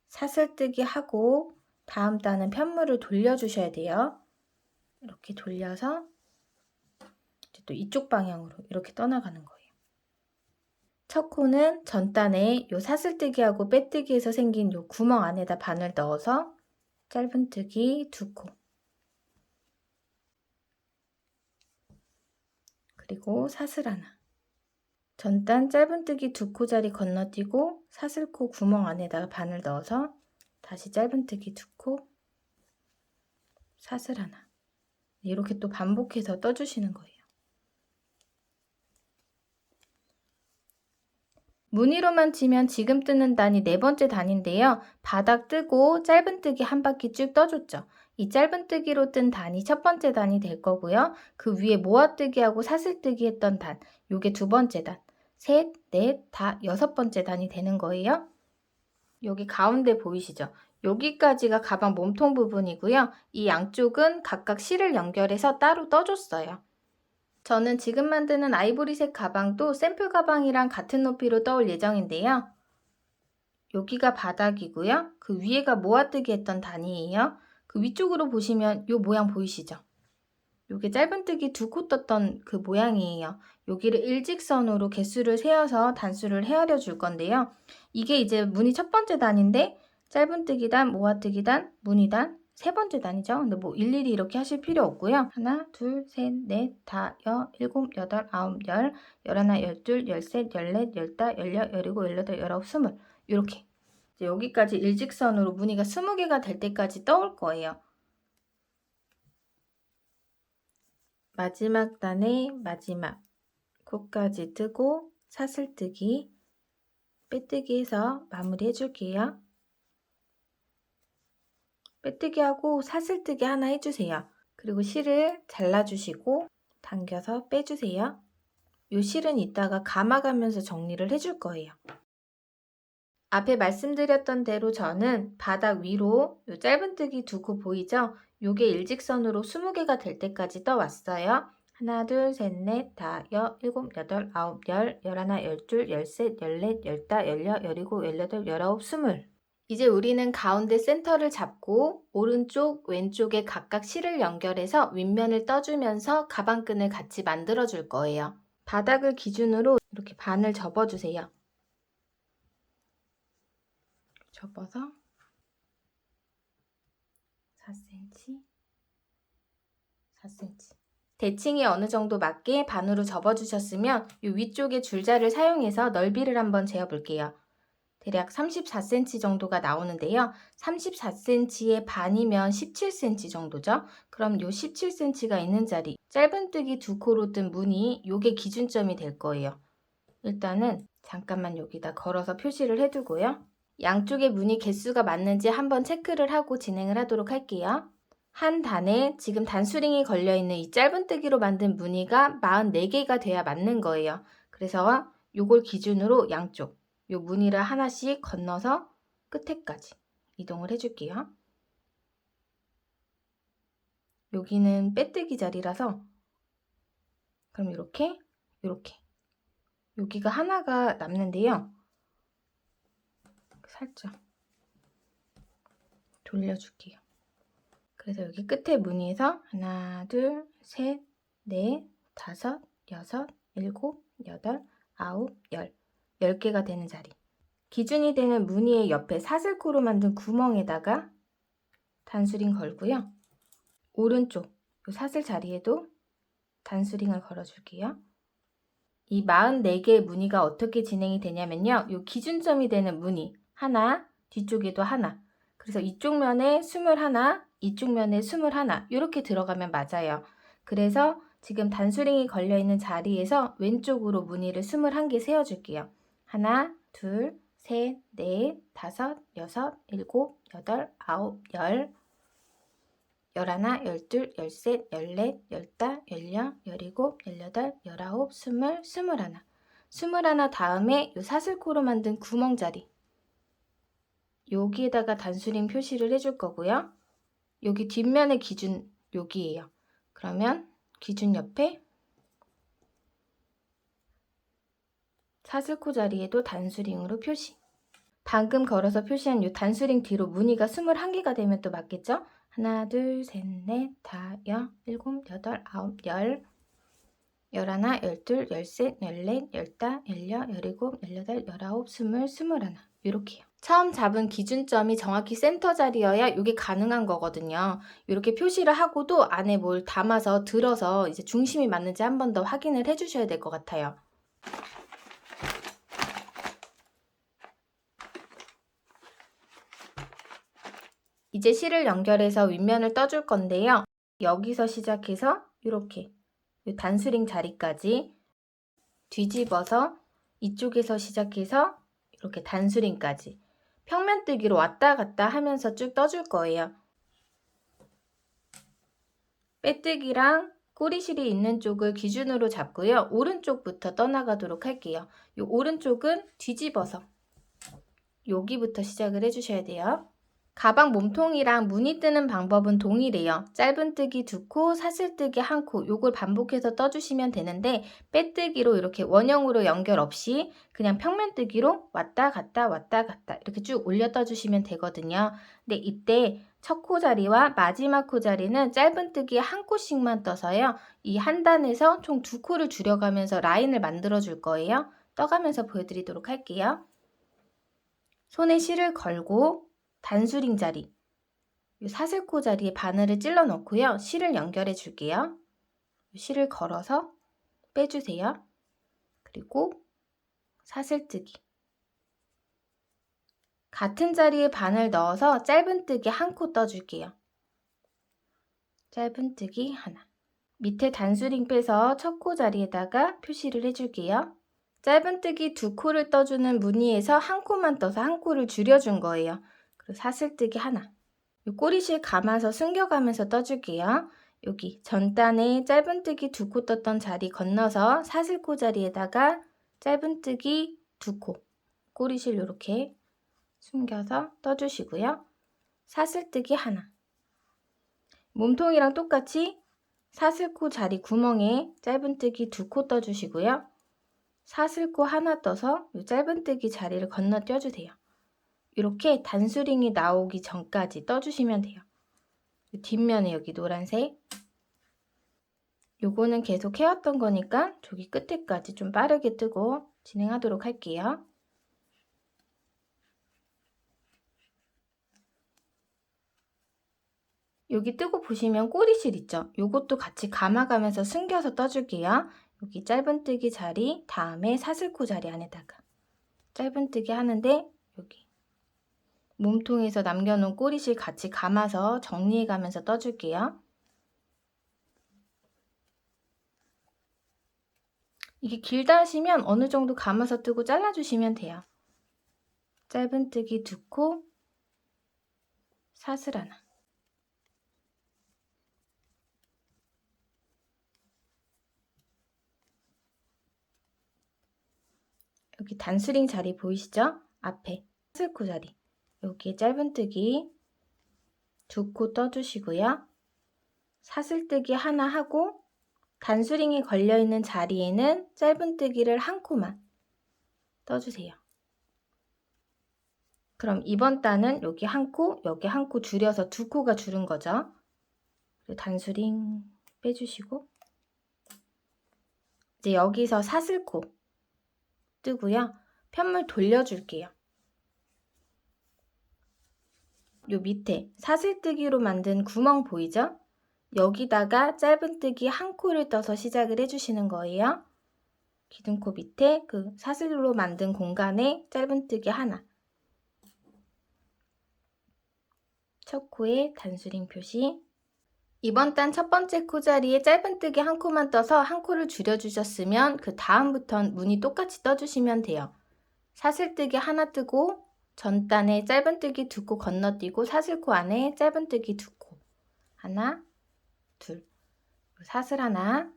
S1: 사슬뜨기 하고 다음 단은 편물을 돌려주셔야 돼요. 이렇게 돌려서 이제 또 이쪽 방향으로 이렇게 떠나가는 거예요. 첫 코는 전단에 요 사슬뜨기하고 빼뜨기에서 생긴 요 구멍 안에다 바늘 넣어서 짧은뜨기 2코, 그리고 사슬 하나. 전단 짧은뜨기 2코 자리 건너뛰고 사슬코 구멍 안에다가 바늘 넣어서 다시 짧은뜨기 2코, 사슬 하나. 이렇게 또 반복해서 떠주시는 거예요. 무늬로만 치면 지금 뜨는 단이 네 번째 단인데요. 바닥 뜨고 짧은뜨기 한 바퀴 쭉 떠줬죠. 이 짧은뜨기로 뜬 단이 첫 번째 단이 될 거고요. 그 위에 모아뜨기하고 사슬뜨기 했던 단, 요게 두 번째 단. 셋, 넷, 다 여섯 번째 단이 되는 거예요. 여기 가운데 보이시죠? 여기까지가 가방 몸통 부분이고요. 이 양쪽은 각각 실을 연결해서 따로 떠줬어요. 저는 지금 만드는 아이보리색 가방도 샘플 가방이랑 같은 높이로 떠올 예정인데요. 여기가 바닥이고요. 그 위에가 모아뜨기 했던 단이에요. 그 위쪽으로 보시면 이 모양 보이시죠? 요게 짧은뜨기 2코 떴던 그 모양이에요. 여기를 일직선으로 개수를 세어서 단수를 헤아려 줄 건데요. 이게 이제 무늬 첫 번째 단인데 짧은뜨기 단, 모아뜨기 단, 무늬 단 세 번째 단이죠. 근데 뭐 일일이 이렇게 하실 필요 없고요. 하나, 둘, 셋, 넷, 다, 일곱, 여덟, 아홉, 열, 열하나, 열둘, 열셋, 열넷, 열다, 열여, 열일곱, 열여덟, 열아홉, 스물 이렇게 이제 여기까지 일직선으로 무늬가 20개가 될 때까지 떠올 거예요. 마지막 단의 마지막 코까지 뜨고 사슬뜨기, 빼뜨기 해서 마무리 해줄게요. 빼뜨기 하고 사슬뜨기 하나 해주세요. 그리고 실을 잘라주시고 당겨서 빼주세요. 이 실은 이따가 감아가면서 정리를 해줄 거예요. 앞에 말씀드렸던 대로 저는 바닥 위로 요 짧은뜨기 2코 보이죠? 요게 일직선으로 20개가 될 때까지 떠왔어요. 하나, 둘, 셋, 넷, 다, 일곱, 여덟, 아홉, 열, 열하나, 열둘, 열셋, 열넷, 열다, 열여, 열일곱, 열여덟, 열아홉, 스물. 이제 우리는 가운데 센터를 잡고 오른쪽, 왼쪽에 각각 실을 연결해서 윗면을 떠주면서 가방끈을 같이 만들어 줄 거예요. 바닥을 기준으로 이렇게 반을 접어주세요. 접어서 4cm, 4cm. 대칭이 어느 정도 맞게 반으로 접어주셨으면 이 위쪽에 줄자를 사용해서 넓이를 한번 재어볼게요. 대략 34cm 정도가 나오는데요. 34cm의 반이면 17cm 정도죠. 그럼 요 17cm가 있는 자리, 짧은뜨기 2코로 뜬 무늬, 요게 기준점이 될 거예요. 일단은 잠깐만 여기다 걸어서 표시를 해두고요. 양쪽의 무늬 개수가 맞는지 한번 체크를 하고 진행을 하도록 할게요. 한 단에 지금 단수링이 걸려있는 이 짧은뜨기로 만든 무늬가 44개가 돼야 맞는 거예요. 그래서 요걸 기준으로 양쪽 요 무늬를 하나씩 건너서 끝에까지 이동을 해줄게요. 여기는 빼뜨기 자리라서 그럼 이렇게 여기가 하나가 남는데요. 살짝 돌려줄게요. 그래서 여기 끝에 무늬에서 하나, 둘, 셋, 넷, 다섯, 여섯, 일곱, 여덟, 아홉, 열 10개가 되는 자리. 기준이 되는 무늬의 옆에 사슬코로 만든 구멍에다가 단수링 걸고요. 오른쪽 이 사슬 자리에도 단수링을 걸어줄게요. 이 44개의 무늬가 어떻게 진행이 되냐면요. 이 기준점이 되는 무늬 하나, 뒤쪽에도 하나. 그래서 이쪽 면에 21, 이쪽 면에 21 이렇게 들어가면 맞아요. 그래서 지금 단수링이 걸려있는 자리에서 왼쪽으로 무늬를 21개 세워줄게요. 하나, 둘, 셋, 넷, 다섯, 여섯, 일곱, 여덟, 아홉, 열, 열하나, 열둘, 열셋, 열넷, 열다, 열여, 열일곱, 열여덟, 열아홉, 스물, 스물하나. 스물하나 다음에 이 사슬코로 만든 구멍 자리. 여기에다가 단수링 표시를 해줄 거고요. 여기 뒷면의 기준 여기에요. 그러면 기준 옆에 사슬코 자리에도 단수링으로 표시. 방금 걸어서 표시한 이 단수링 뒤로 무늬가 21개가 되면 또 맞겠죠? 하나, 둘, 셋, 넷, 다, 여, 일곱, 여덟, 아홉, 열, 열하나, 열둘, 열셋, 열넷, 열다, 열여, 열일곱, 열여덟, 열아홉, 스물, 스물하나 이렇게요. 처음 잡은 기준점이 정확히 센터 자리여야 이게 가능한 거거든요. 이렇게 표시를 하고도 안에 뭘 담아서 들어서 이제 중심이 맞는지 한 번 더 확인을 해주셔야 될 것 같아요. 이제 실을 연결해서 윗면을 떠줄 건데요. 여기서 시작해서 이렇게 단수링 자리까지 뒤집어서 이쪽에서 시작해서 이렇게 단수링까지 평면뜨기로 왔다 갔다 하면서 쭉 떠줄 거예요. 빼뜨기랑 꼬리실이 있는 쪽을 기준으로 잡고요. 오른쪽부터 떠나가도록 할게요. 이 오른쪽은 뒤집어서 여기부터 시작을 해주셔야 돼요. 가방 몸통이랑 무늬 뜨는 방법은 동일해요. 짧은뜨기 2코, 사슬뜨기 1코 요걸 반복해서 떠주시면 되는데 빼뜨기로 이렇게 원형으로 연결 없이 그냥 평면뜨기로 왔다 갔다 이렇게 쭉 올려 떠주시면 되거든요. 근데 이때 첫 코 자리와 마지막 코 자리는 짧은뜨기 1코씩만 떠서요. 이 한 단에서 총 2코를 줄여가면서 라인을 만들어 줄 거예요. 떠가면서 보여드리도록 할게요. 손에 실을 걸고 단수링 자리, 이 사슬코 자리에 바늘을 찔러 넣고요. 실을 연결해 줄게요. 실을 걸어서 빼주세요. 그리고 사슬뜨기. 같은 자리에 바늘 넣어서 짧은뜨기 1코 떠줄게요. 짧은뜨기 하나. 밑에 단수링 빼서 첫 코 자리에다가 표시를 해줄게요. 짧은뜨기 2코를 떠주는 무늬에서 1코만 떠서 1코를 줄여준 거예요. 그리고 사슬뜨기 하나. 이 꼬리실 감아서 숨겨가면서 떠줄게요. 여기 전단에 짧은뜨기 2코 떴던 자리 건너서 사슬코 자리에다가 짧은뜨기 2코 꼬리실 이렇게 숨겨서 떠주시고요. 사슬뜨기 하나. 몸통이랑 똑같이 사슬코 자리 구멍에 짧은뜨기 2코 떠주시고요. 사슬코 하나 떠서 이 짧은뜨기 자리를 건너 떼주세요. 이렇게 단수링이 나오기 전까지 떠주시면 돼요. 뒷면에 여기 노란색 요거는 계속 해왔던 거니까 저기 끝에까지 좀 빠르게 뜨고 진행하도록 할게요. 여기 뜨고 보시면 꼬리실 있죠? 요것도 같이 감아가면서 숨겨서 떠줄게요. 여기 짧은뜨기 자리, 다음에 사슬코 자리 안에다가 짧은뜨기 하는데 여기 몸통에서 남겨놓은 꼬리실 같이 감아서 정리해가면서 떠줄게요. 이게 길다 하시면 어느 정도 감아서 뜨고 잘라주시면 돼요. 짧은뜨기 2코, 사슬 하나. 여기 단스링 자리 보이시죠? 앞에 사슬코 자리. 여기에 짧은뜨기 2코 떠주시고요. 사슬뜨기 하나 하고 단수링이 걸려있는 자리에는 짧은뜨기를 1코만 떠주세요. 그럼 이번 단은 여기 1코, 여기 1코 줄여서 2코가 줄은 거죠. 단수링 빼주시고 이제 여기서 사슬코 뜨고요. 편물 돌려줄게요. 요 밑에 사슬뜨기로 만든 구멍 보이죠? 여기다가 짧은뜨기 1코를 떠서 시작을 해주시는 거예요. 기둥코 밑에 그 사슬로 만든 공간에 짧은뜨기 하나. 첫 코에 단수링 표시. 이번 단 첫 번째 코 자리에 짧은뜨기 1코만 떠서 1코를 줄여주셨으면 그 다음부턴 무늬 똑같이 떠주시면 돼요. 사슬뜨기 하나 뜨고 전 단에 짧은뜨기 2코 건너뛰고 사슬코 안에 짧은뜨기 2코. 하나, 둘. 사슬 하나.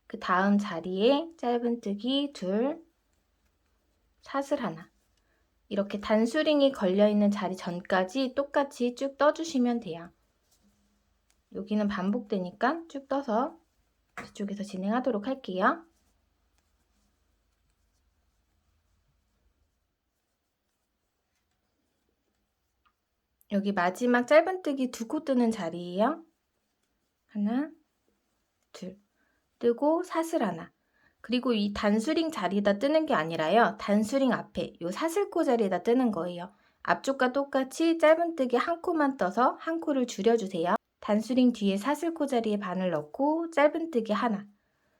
S1: 그 다음 자리에 짧은뜨기 2, 사슬 하나. 이렇게 단수링이 걸려있는 자리 전까지 똑같이 쭉 떠주시면 돼요. 여기는 반복되니까 쭉 떠서 이쪽에서 진행하도록 할게요. 여기 마지막 짧은뜨기 2코 뜨는 자리예요. 하나, 둘. 뜨고 사슬 하나. 그리고 이 단수링 자리에다 뜨는 게 아니라요. 단수링 앞에 요 사슬코 자리에다 뜨는 거예요. 앞쪽과 똑같이 짧은뜨기 1코만 떠서 1코를 줄여주세요. 단수링 뒤에 사슬코 자리에 바늘 넣고 짧은뜨기 하나.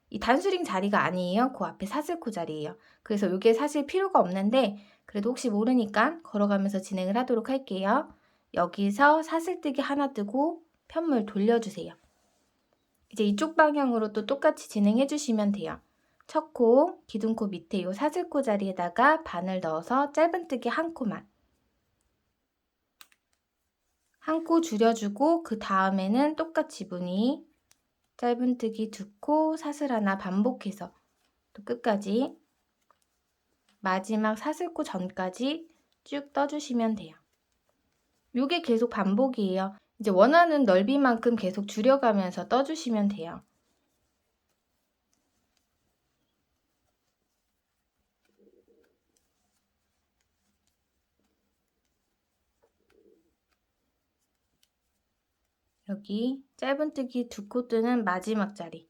S1: 이 단수링 자리가 아니에요. 그 앞에 사슬코 자리예요. 그래서 이게 사실 필요가 없는데 그래도 혹시 모르니까 걸어가면서 진행을 하도록 할게요. 여기서 사슬뜨기 하나 뜨고 편물 돌려주세요. 이제 이쪽 방향으로 또 똑같이 진행해 주시면 돼요. 첫 코, 기둥코 밑에 이 사슬코 자리에다가 바늘 넣어서 짧은뜨기 1코만. 1코 줄여주고 그 다음에는 똑같이 무늬 짧은뜨기 2코, 사슬 하나 반복해서 또 끝까지 마지막 사슬코 전까지 쭉 떠주시면 돼요. 이게 계속 반복이에요. 이제 원하는 넓이만큼 계속 줄여가면서 떠주시면 돼요. 여기 짧은뜨기 2코 뜨는 마지막 자리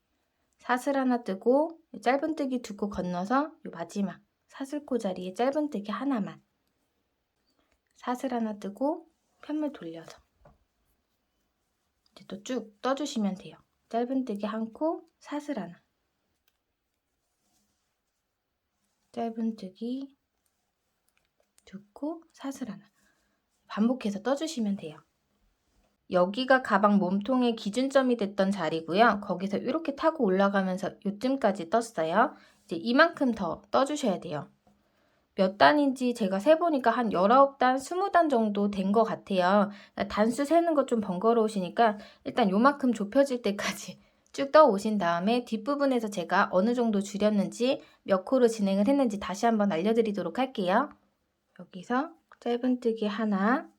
S1: 사슬 하나 뜨고 짧은뜨기 2코 건너서 요 마지막 사슬코 자리에 짧은뜨기 하나만 사슬 하나 뜨고 편물 돌려서 이제 또 쭉 떠주시면 돼요. 짧은뜨기 1코, 사슬 하나 짧은뜨기 2코, 사슬 하나 반복해서 떠주시면 돼요. 여기가 가방 몸통의 기준점이 됐던 자리고요. 거기서 이렇게 타고 올라가면서 요쯤까지 떴어요. 이제 이만큼 더 떠주셔야 돼요. 몇 단인지 제가 세보니까 한 19단, 20단 정도 된 것 같아요. 단수 세는 거 좀 번거로우시니까 일단 요만큼 좁혀질 때까지 쭉 떠 오신 다음에 뒷부분에서 제가 어느 정도 줄였는지 몇 코로 진행을 했는지 다시 한번 알려드리도록 할게요. 여기서 짧은뜨기 하나,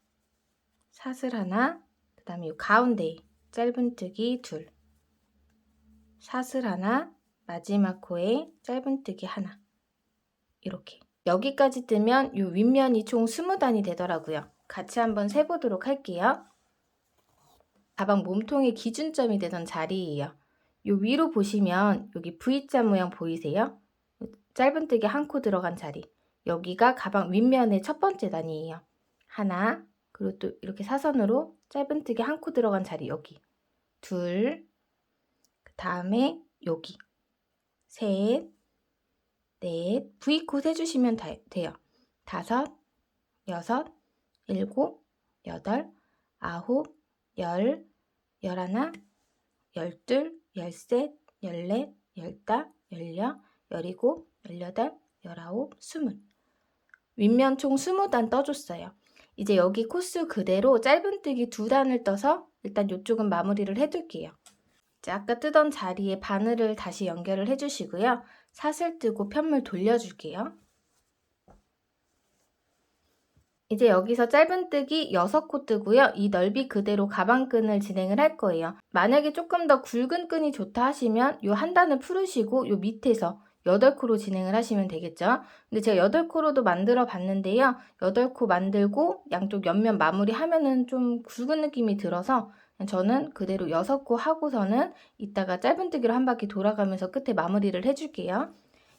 S1: 사슬 하나, 그 다음에 이 가운데 짧은뜨기 2, 사슬 하나, 마지막 코에 짧은뜨기 하나. 이렇게 여기까지 뜨면 이 윗면이 총 20단이 되더라고요. 같이 한번 세보도록 할게요. 가방 몸통의 기준점이 되던 자리예요. 이 위로 보시면 여기 V자 모양 보이세요? 짧은뜨기 1코 들어간 자리. 여기가 가방 윗면의 첫 번째 단이에요. 하나, 그리고 또 이렇게 사선으로 짧은뜨기 한 코 들어간 자리 여기 둘, 그 다음에 여기 셋, 넷, V코 세주시면 돼요. 다섯, 여섯, 일곱, 여덟, 아홉, 열, 열하나, 열둘, 열셋, 열넷, 열다, 열여, 열일곱, 열여덟, 열아홉, 스물. 윗면 총 20단 떠줬어요. 이제 여기 코스 그대로 짧은뜨기 2단을 떠서 일단 이쪽은 마무리를 해둘게요. 이제 아까 뜨던 자리에 바늘을 다시 연결을 해주시고요. 사슬 뜨고 편물 돌려줄게요. 이제 여기서 짧은뜨기 6코 뜨고요. 이 넓이 그대로 가방끈을 진행을 할 거예요. 만약에 조금 더 굵은 끈이 좋다 하시면 요 한 단을 풀으시고 요 밑에서 8코로 진행을 하시면 되겠죠. 근데 제가 8코로도 만들어 봤는데요. 8코 만들고 양쪽 옆면 마무리 하면은 좀 굵은 느낌이 들어서 저는 그대로 6코 하고서는 이따가 짧은뜨기로 한 바퀴 돌아가면서 끝에 마무리를 해줄게요.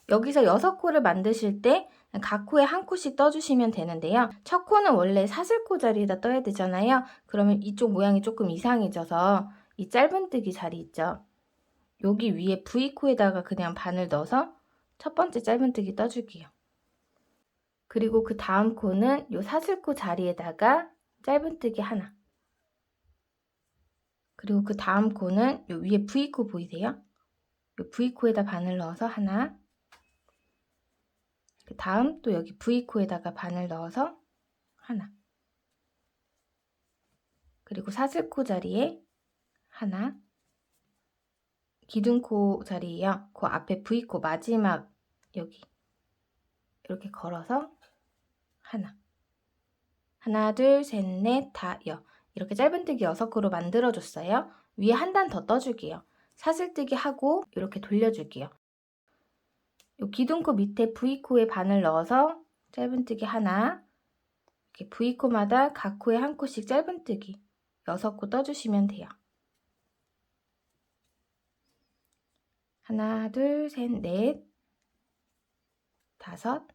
S1: 여기서 6코를 만드실 때 각 코에 한 코씩 떠주시면 되는데요. 첫 코는 원래 사슬코 자리에다 떠야 되잖아요. 그러면 이쪽 모양이 조금 이상해져서 이 짧은뜨기 자리 있죠. 여기 위에 V코에다가 그냥 바늘 넣어서 첫 번째 짧은뜨기 떠줄게요. 그리고 그 다음 코는 이 사슬코 자리에다가 짧은뜨기 하나. 그리고 그 다음 코는 요 위에 V코 보이세요? 요 V코에다 바늘 넣어서 하나. 그 다음 또 여기 V코에다가 바늘 넣어서 하나. 그리고 사슬코 자리에 하나. 기둥코 자리에요. 그 앞에 V코 마지막 여기 이렇게 걸어서 하나. 하나, 둘, 셋, 넷, 다, 여. 이렇게 짧은뜨기 6코로 만들어줬어요. 위에 한 단 더 떠줄게요. 사슬뜨기 하고 이렇게 돌려줄게요. 요 기둥코 밑에 V코에 바늘 넣어서 짧은뜨기 하나. 이렇게 V코마다 각 코에 한 코씩 짧은뜨기 6코 떠주시면 돼요. 하나, 둘, 셋, 넷, 다섯,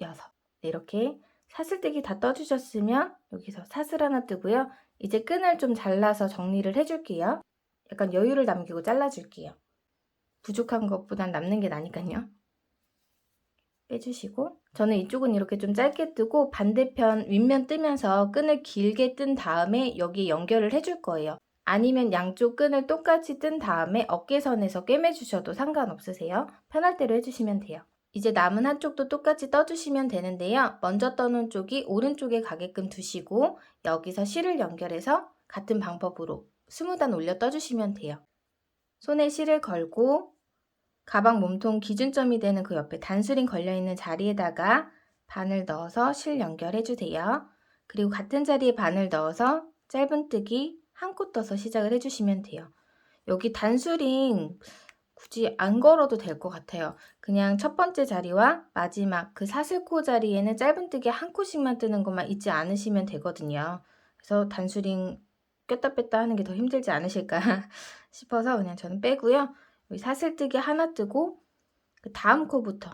S1: 여섯. 네, 이렇게 사슬뜨기 다 떠주셨으면 여기서 사슬 하나 뜨고요. 이제 끈을 좀 잘라서 정리를 해줄게요. 약간 여유를 남기고 잘라줄게요. 부족한 것보단 남는 게 나니까요. 빼주시고 저는 이쪽은 이렇게 좀 짧게 뜨고 반대편 윗면 뜨면서 끈을 길게 뜬 다음에 여기에 연결을 해줄 거예요. 아니면 양쪽 끈을 똑같이 뜬 다음에 어깨선에서 꿰매주셔도 상관없으세요. 편할 대로 해주시면 돼요. 이제 남은 한쪽도 똑같이 떠주시면 되는데요. 먼저 떠놓은 쪽이 오른쪽에 가게끔 두시고 여기서 실을 연결해서 같은 방법으로 20단 올려 떠주시면 돼요. 손에 실을 걸고 가방 몸통 기준점이 되는 그 옆에 단수링 걸려있는 자리에다가 바늘 넣어서 실 연결해주세요. 그리고 같은 자리에 바늘 넣어서 짧은뜨기 한 코 떠서 시작을 해주시면 돼요. 여기 단수링 굳이 안 걸어도 될 것 같아요. 그냥 첫 번째 자리와 마지막 그 사슬코 자리에는 짧은뜨기 한 코씩만 뜨는 것만 잊지 않으시면 되거든요. 그래서 단수링 꼈다 뺐다 하는 게 더 힘들지 않으실까 싶어서 그냥 저는 빼고요. 여기 사슬뜨기 하나 뜨고 그 다음 코부터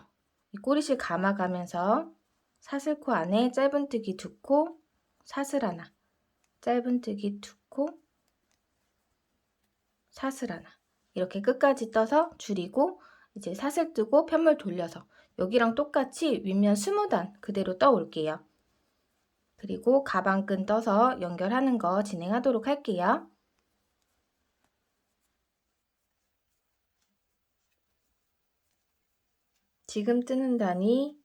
S1: 이 꼬리실 감아가면서 사슬코 안에 짧은뜨기 2코, 사슬 하나, 짧은뜨기 2코, 사슬 하나. 이렇게 끝까지 떠서 줄이고 이제 사슬 뜨고 편물 돌려서 여기랑 똑같이 윗면 20단 그대로 떠 올게요. 그리고 가방끈 떠서 연결하는 거 진행하도록 할게요. 지금 뜨는 단이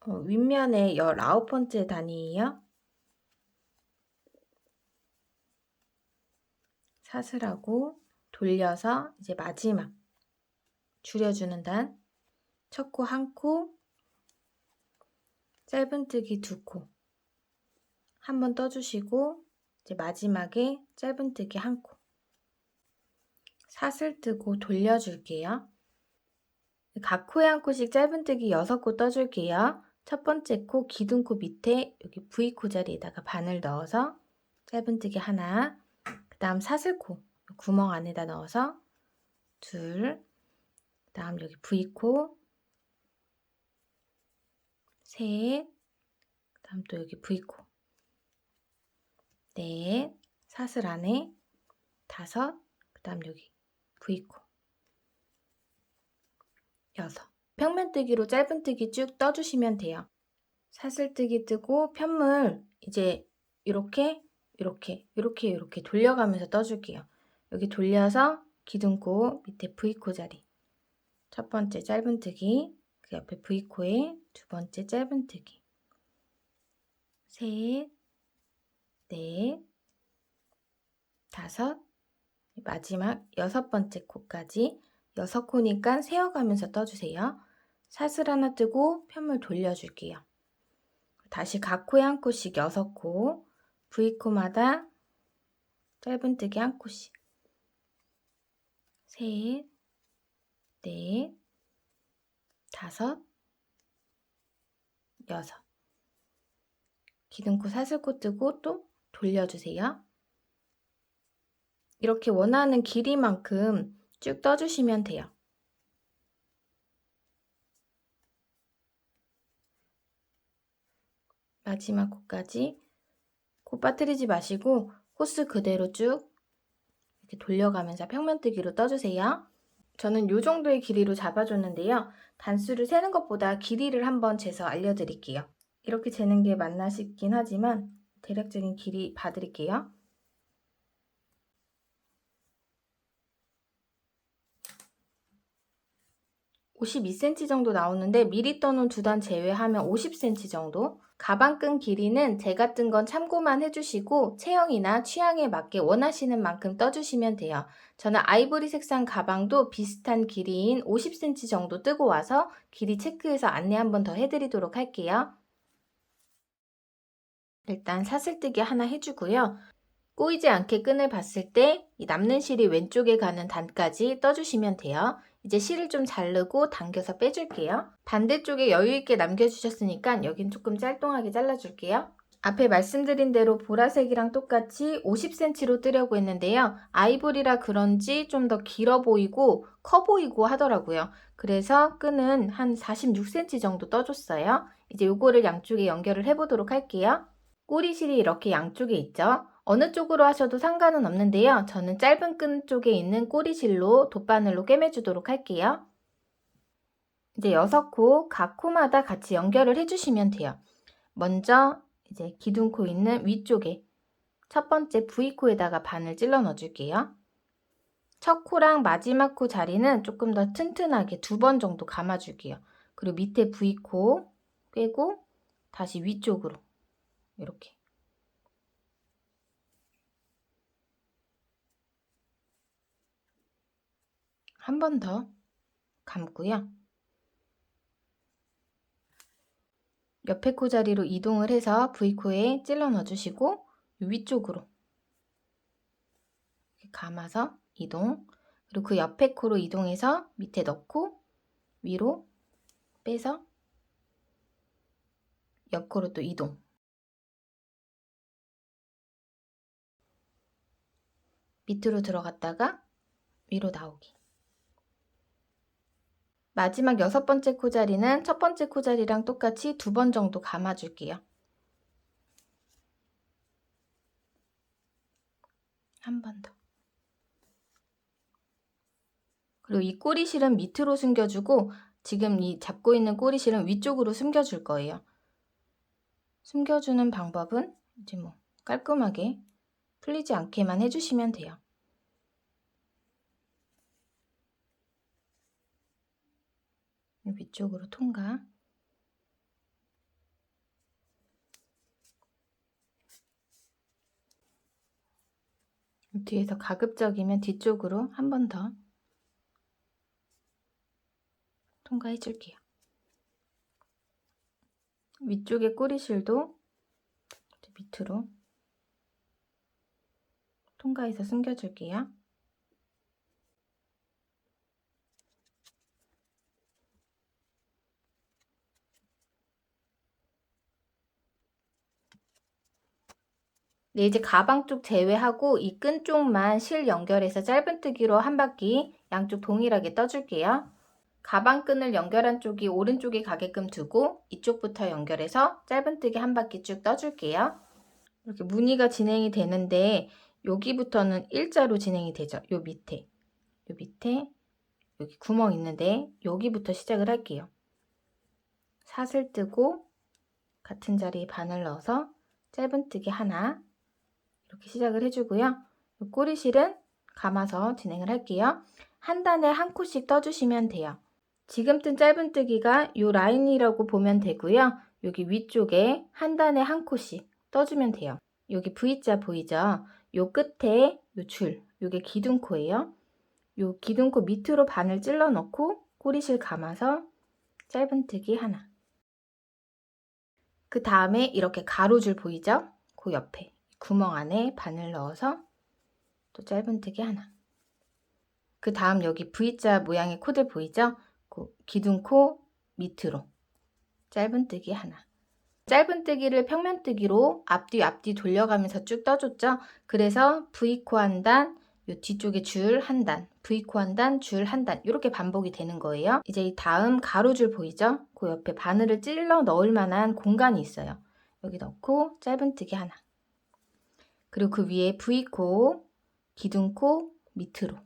S1: 윗면의 19번째 단이에요. 사슬하고 돌려서 이제 마지막 줄여주는 단 첫 코 1코, 짧은뜨기 2코 한 번 떠주시고 이제 마지막에 짧은뜨기 1코 사슬 뜨고 돌려줄게요. 각 코에 한 코씩 짧은뜨기 6코 떠줄게요. 첫 번째 코 기둥코 밑에 여기 V코 자리에다가 바늘 넣어서 짧은뜨기 하나, 그 다음 사슬코 구멍 안에다 넣어서 둘, 그 다음 여기 V코 셋, 그 다음 또 여기 V코. 넷, 사슬 안에 5, 그 다음 여기 V코. 6. 평면뜨기로 짧은뜨기 쭉 떠주시면 돼요. 사슬뜨기 뜨고 편물 이제 이렇게 돌려가면서 떠줄게요. 여기 돌려서 기둥코 밑에 V코 자리. 첫 번째 짧은뜨기, 그 옆에 V코에 두 번째 짧은뜨기. 셋, 넷, 5, 마지막 6번째 코까지 6코니까 세어가면서 떠주세요. 사슬 하나 뜨고 편물 돌려줄게요. 다시 각 코에 한 코씩 6코, V코마다 짧은뜨기 한 코씩. 셋, 넷, 5, 6. 기둥코 사슬코 뜨고 또 돌려주세요. 이렇게 원하는 길이만큼 쭉 떠주시면 돼요. 마지막 코까지 코 빠뜨리지 마시고 코스 그대로 쭉 이렇게 돌려가면서 평면뜨기로 떠주세요. 저는 이 정도의 길이로 잡아줬는데요. 단수를 세는 것보다 길이를 한번 재서 알려드릴게요. 이렇게 재는 게 맞나 싶긴 하지만 대략적인 길이 봐드릴게요. 52cm 정도 나오는데 미리 떠놓은 2단 제외하면 50cm 정도. 가방끈 길이는 제가 뜬 건 참고만 해주시고 체형이나 취향에 맞게 원하시는 만큼 떠주시면 돼요. 저는 아이보리 색상 가방도 비슷한 길이인 50cm 정도 뜨고 와서 길이 체크해서 안내 한번 더 해드리도록 할게요. 일단 사슬뜨기 하나 해주고요. 꼬이지 않게 끈을 봤을 때 이 남는 실이 왼쪽에 가는 단까지 떠주시면 돼요. 이제 실을 좀 자르고 당겨서 빼줄게요. 반대쪽에 여유있게 남겨주셨으니까 여긴 조금 짤뚱하게 잘라줄게요. 앞에 말씀드린 대로 보라색이랑 똑같이 50cm로 뜨려고 했는데요. 아이보리라 그런지 좀 더 길어 보이고 커 보이고 하더라고요. 그래서 끈은 한 46cm 정도 떠줬어요. 이제 요거를 양쪽에 연결을 해보도록 할게요. 꼬리실이 이렇게 양쪽에 있죠. 어느 쪽으로 하셔도 상관은 없는데요. 저는 짧은 끈 쪽에 있는 꼬리실로 돗바늘로 꿰매주도록 할게요. 이제 6코, 각 코마다 같이 연결을 해주시면 돼요. 먼저 이제 기둥코 있는 위쪽에 첫 번째 V코에다가 바늘 찔러 넣어줄게요. 첫 코랑 마지막 코 자리는 조금 더 튼튼하게 2번 정도 감아줄게요. 그리고 밑에 V코 꿰고 다시 위쪽으로 이렇게. 한 번 더 감고요. 옆에 코 자리로 이동을 해서 V코에 찔러 넣어주시고 위쪽으로 이렇게 감아서 이동. 그리고 그 옆에 코로 이동해서 밑에 넣고 위로 빼서 옆코로 또 이동. 밑으로 들어갔다가 위로 나오기. 마지막 6번째 코 자리는 첫 번째 코 자리랑 똑같이 2번 정도 감아줄게요. 한 번 더. 그리고 이 꼬리실은 밑으로 숨겨주고 지금 이 잡고 있는 꼬리실은 위쪽으로 숨겨줄 거예요. 숨겨주는 방법은 이제 뭐 깔끔하게 풀리지 않게만 해주시면 돼요. 위쪽으로 통과. 뒤에서 가급적이면 뒤쪽으로 한 번 더 통과해 줄게요. 위쪽의 꼬리실도 밑으로 통과해서 숨겨줄게요. 네, 이제 가방 쪽 제외하고 이 끈 쪽만 실 연결해서 짧은뜨기로 한 바퀴 양쪽 동일하게 떠줄게요. 가방끈을 연결한 쪽이 오른쪽에 가게끔 두고 이쪽부터 연결해서 짧은뜨기 한 바퀴 쭉 떠줄게요. 이렇게 무늬가 진행이 되는데 여기부터는 일자로 진행이 되죠. 요 밑에 여기 구멍 있는데 여기부터 시작을 할게요. 사슬 뜨고 같은 자리에 바늘 넣어서 짧은뜨기 하나 이렇게 시작을 해주고요. 요 꼬리실은 감아서 진행을 할게요. 한 단에 한 코씩 떠주시면 돼요. 지금 뜬 짧은뜨기가 요 라인이라고 보면 되고요. 여기 위쪽에 한 단에 한 코씩 떠주면 돼요. 여기 V자 보이죠? 요 끝에 요 줄, 요게 기둥코예요. 요 기둥코 밑으로 바늘 찔러 넣고 꼬리실 감아서 짧은뜨기 하나. 그 다음에 이렇게 가로줄 보이죠? 그 옆에 구멍 안에 바늘 넣어서 또 짧은뜨기 하나. 그 다음 여기 V자 모양의 코들 보이죠? 그 기둥코 밑으로 짧은뜨기 하나. 짧은뜨기를 평면뜨기로 앞뒤 돌려가면서 쭉 떠줬죠? 그래서 V코 한 단, 요 뒤쪽에 줄 한 단, V코 한 단, 줄 한 단 이렇게 반복이 되는 거예요. 이제 이 다음 가로줄 보이죠? 그 옆에 바늘을 찔러 넣을 만한 공간이 있어요. 여기 넣고 짧은뜨기 하나. 그리고 그 위에 V코, 기둥코 밑으로.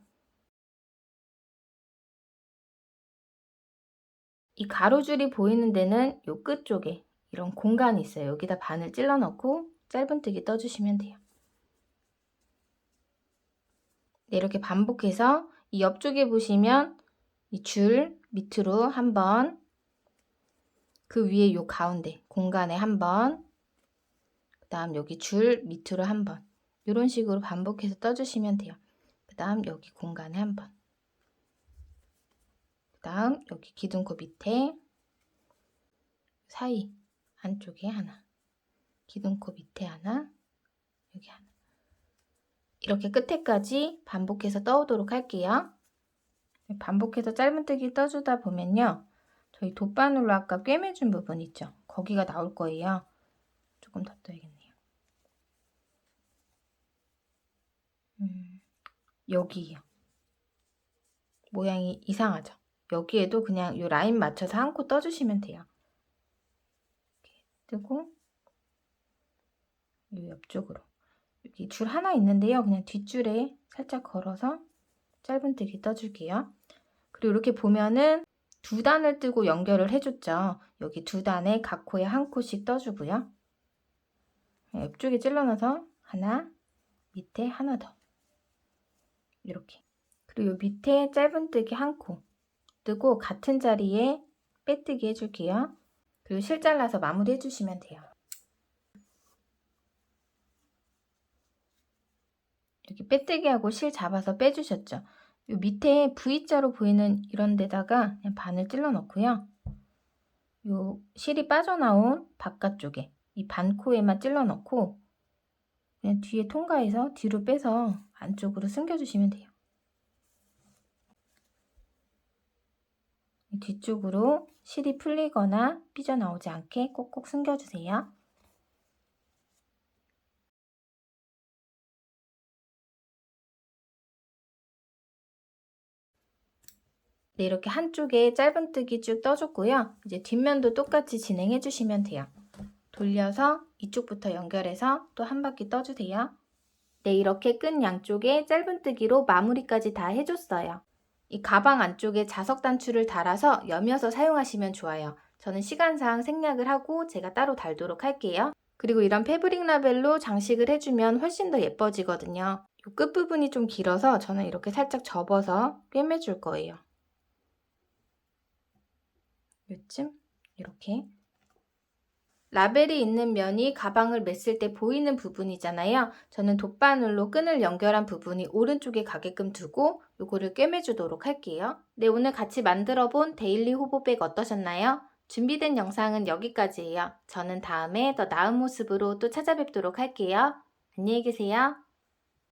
S1: 이 가로줄이 보이는 데는 요 끝쪽에 이런 공간이 있어요. 여기다 바늘 찔러 넣고 짧은뜨기 떠주시면 돼요. 네, 이렇게 반복해서 이 옆쪽에 보시면 이 줄 밑으로 한 번, 그 위에 요 가운데 공간에 한 번, 그 다음 여기 줄 밑으로 한 번, 이런 식으로 반복해서 떠주시면 돼요. 그 다음 여기 공간에 한 번, 그 다음 여기 기둥코 밑에 사이 안쪽에 하나, 기둥코 밑에 하나, 여기 하나. 이렇게 끝에까지 반복해서 떠오도록 할게요. 반복해서 짧은뜨기 떠주다 보면요. 저희 돗바늘로 아까 꿰매준 부분 있죠? 거기가 나올 거예요. 조금 더 떠야겠네요. 여기요. 모양이 이상하죠? 여기에도 그냥 이 라인 맞춰서 한 코 떠주시면 돼요. 이렇게 뜨고 이 옆쪽으로 여기 줄 하나 있는데요. 그냥 뒷줄에 살짝 걸어서 짧은뜨기 떠줄게요. 그리고 이렇게 보면은 두 단을 뜨고 연결을 해줬죠. 여기 두 단에 각 코에 한 코씩 떠주고요. 옆쪽에 찔러넣어서 하나, 밑에 하나 더. 이렇게. 그리고 요 밑에 짧은뜨기 한 코 뜨고 같은 자리에 빼뜨기 해줄게요. 그리고 실 잘라서 마무리 해주시면 돼요. 이렇게 빼뜨기하고 실 잡아서 빼주셨죠. 요 밑에 V자로 보이는 이런 데다가 그냥 바늘 찔러 넣고요. 요 실이 빠져나온 바깥쪽에 이 반코에만 찔러 넣고 그냥 뒤에 통과해서 뒤로 빼서 안쪽으로 숨겨주시면 돼요. 뒤쪽으로 실이 풀리거나 삐져나오지 않게 꼭꼭 숨겨주세요. 네, 이렇게 한쪽에 짧은뜨기 쭉 떠줬고요. 이제 뒷면도 똑같이 진행해 주시면 돼요. 돌려서 이쪽부터 연결해서 또 한 바퀴 떠주세요. 네, 이렇게 끈 양쪽에 짧은뜨기로 마무리까지 다 해줬어요. 이 가방 안쪽에 자석 단추를 달아서 여며서 사용하시면 좋아요. 저는 시간상 생략을 하고 제가 따로 달도록 할게요. 그리고 이런 패브릭 라벨로 장식을 해주면 훨씬 더 예뻐지거든요. 이 끝부분이 좀 길어서 저는 이렇게 살짝 접어서 꿰매줄 거예요. 요쯤 이렇게 라벨이 있는 면이 가방을 맸을 때 보이는 부분이잖아요. 저는 돗바늘로 끈을 연결한 부분이 오른쪽에 가게끔 두고 요거를 꿰매주도록 할게요. 네, 오늘 같이 만들어 본 데일리 호보백 어떠셨나요? 준비된 영상은 여기까지예요. 저는 다음에 더 나은 모습으로 또 찾아뵙도록 할게요. 안녕히 계세요.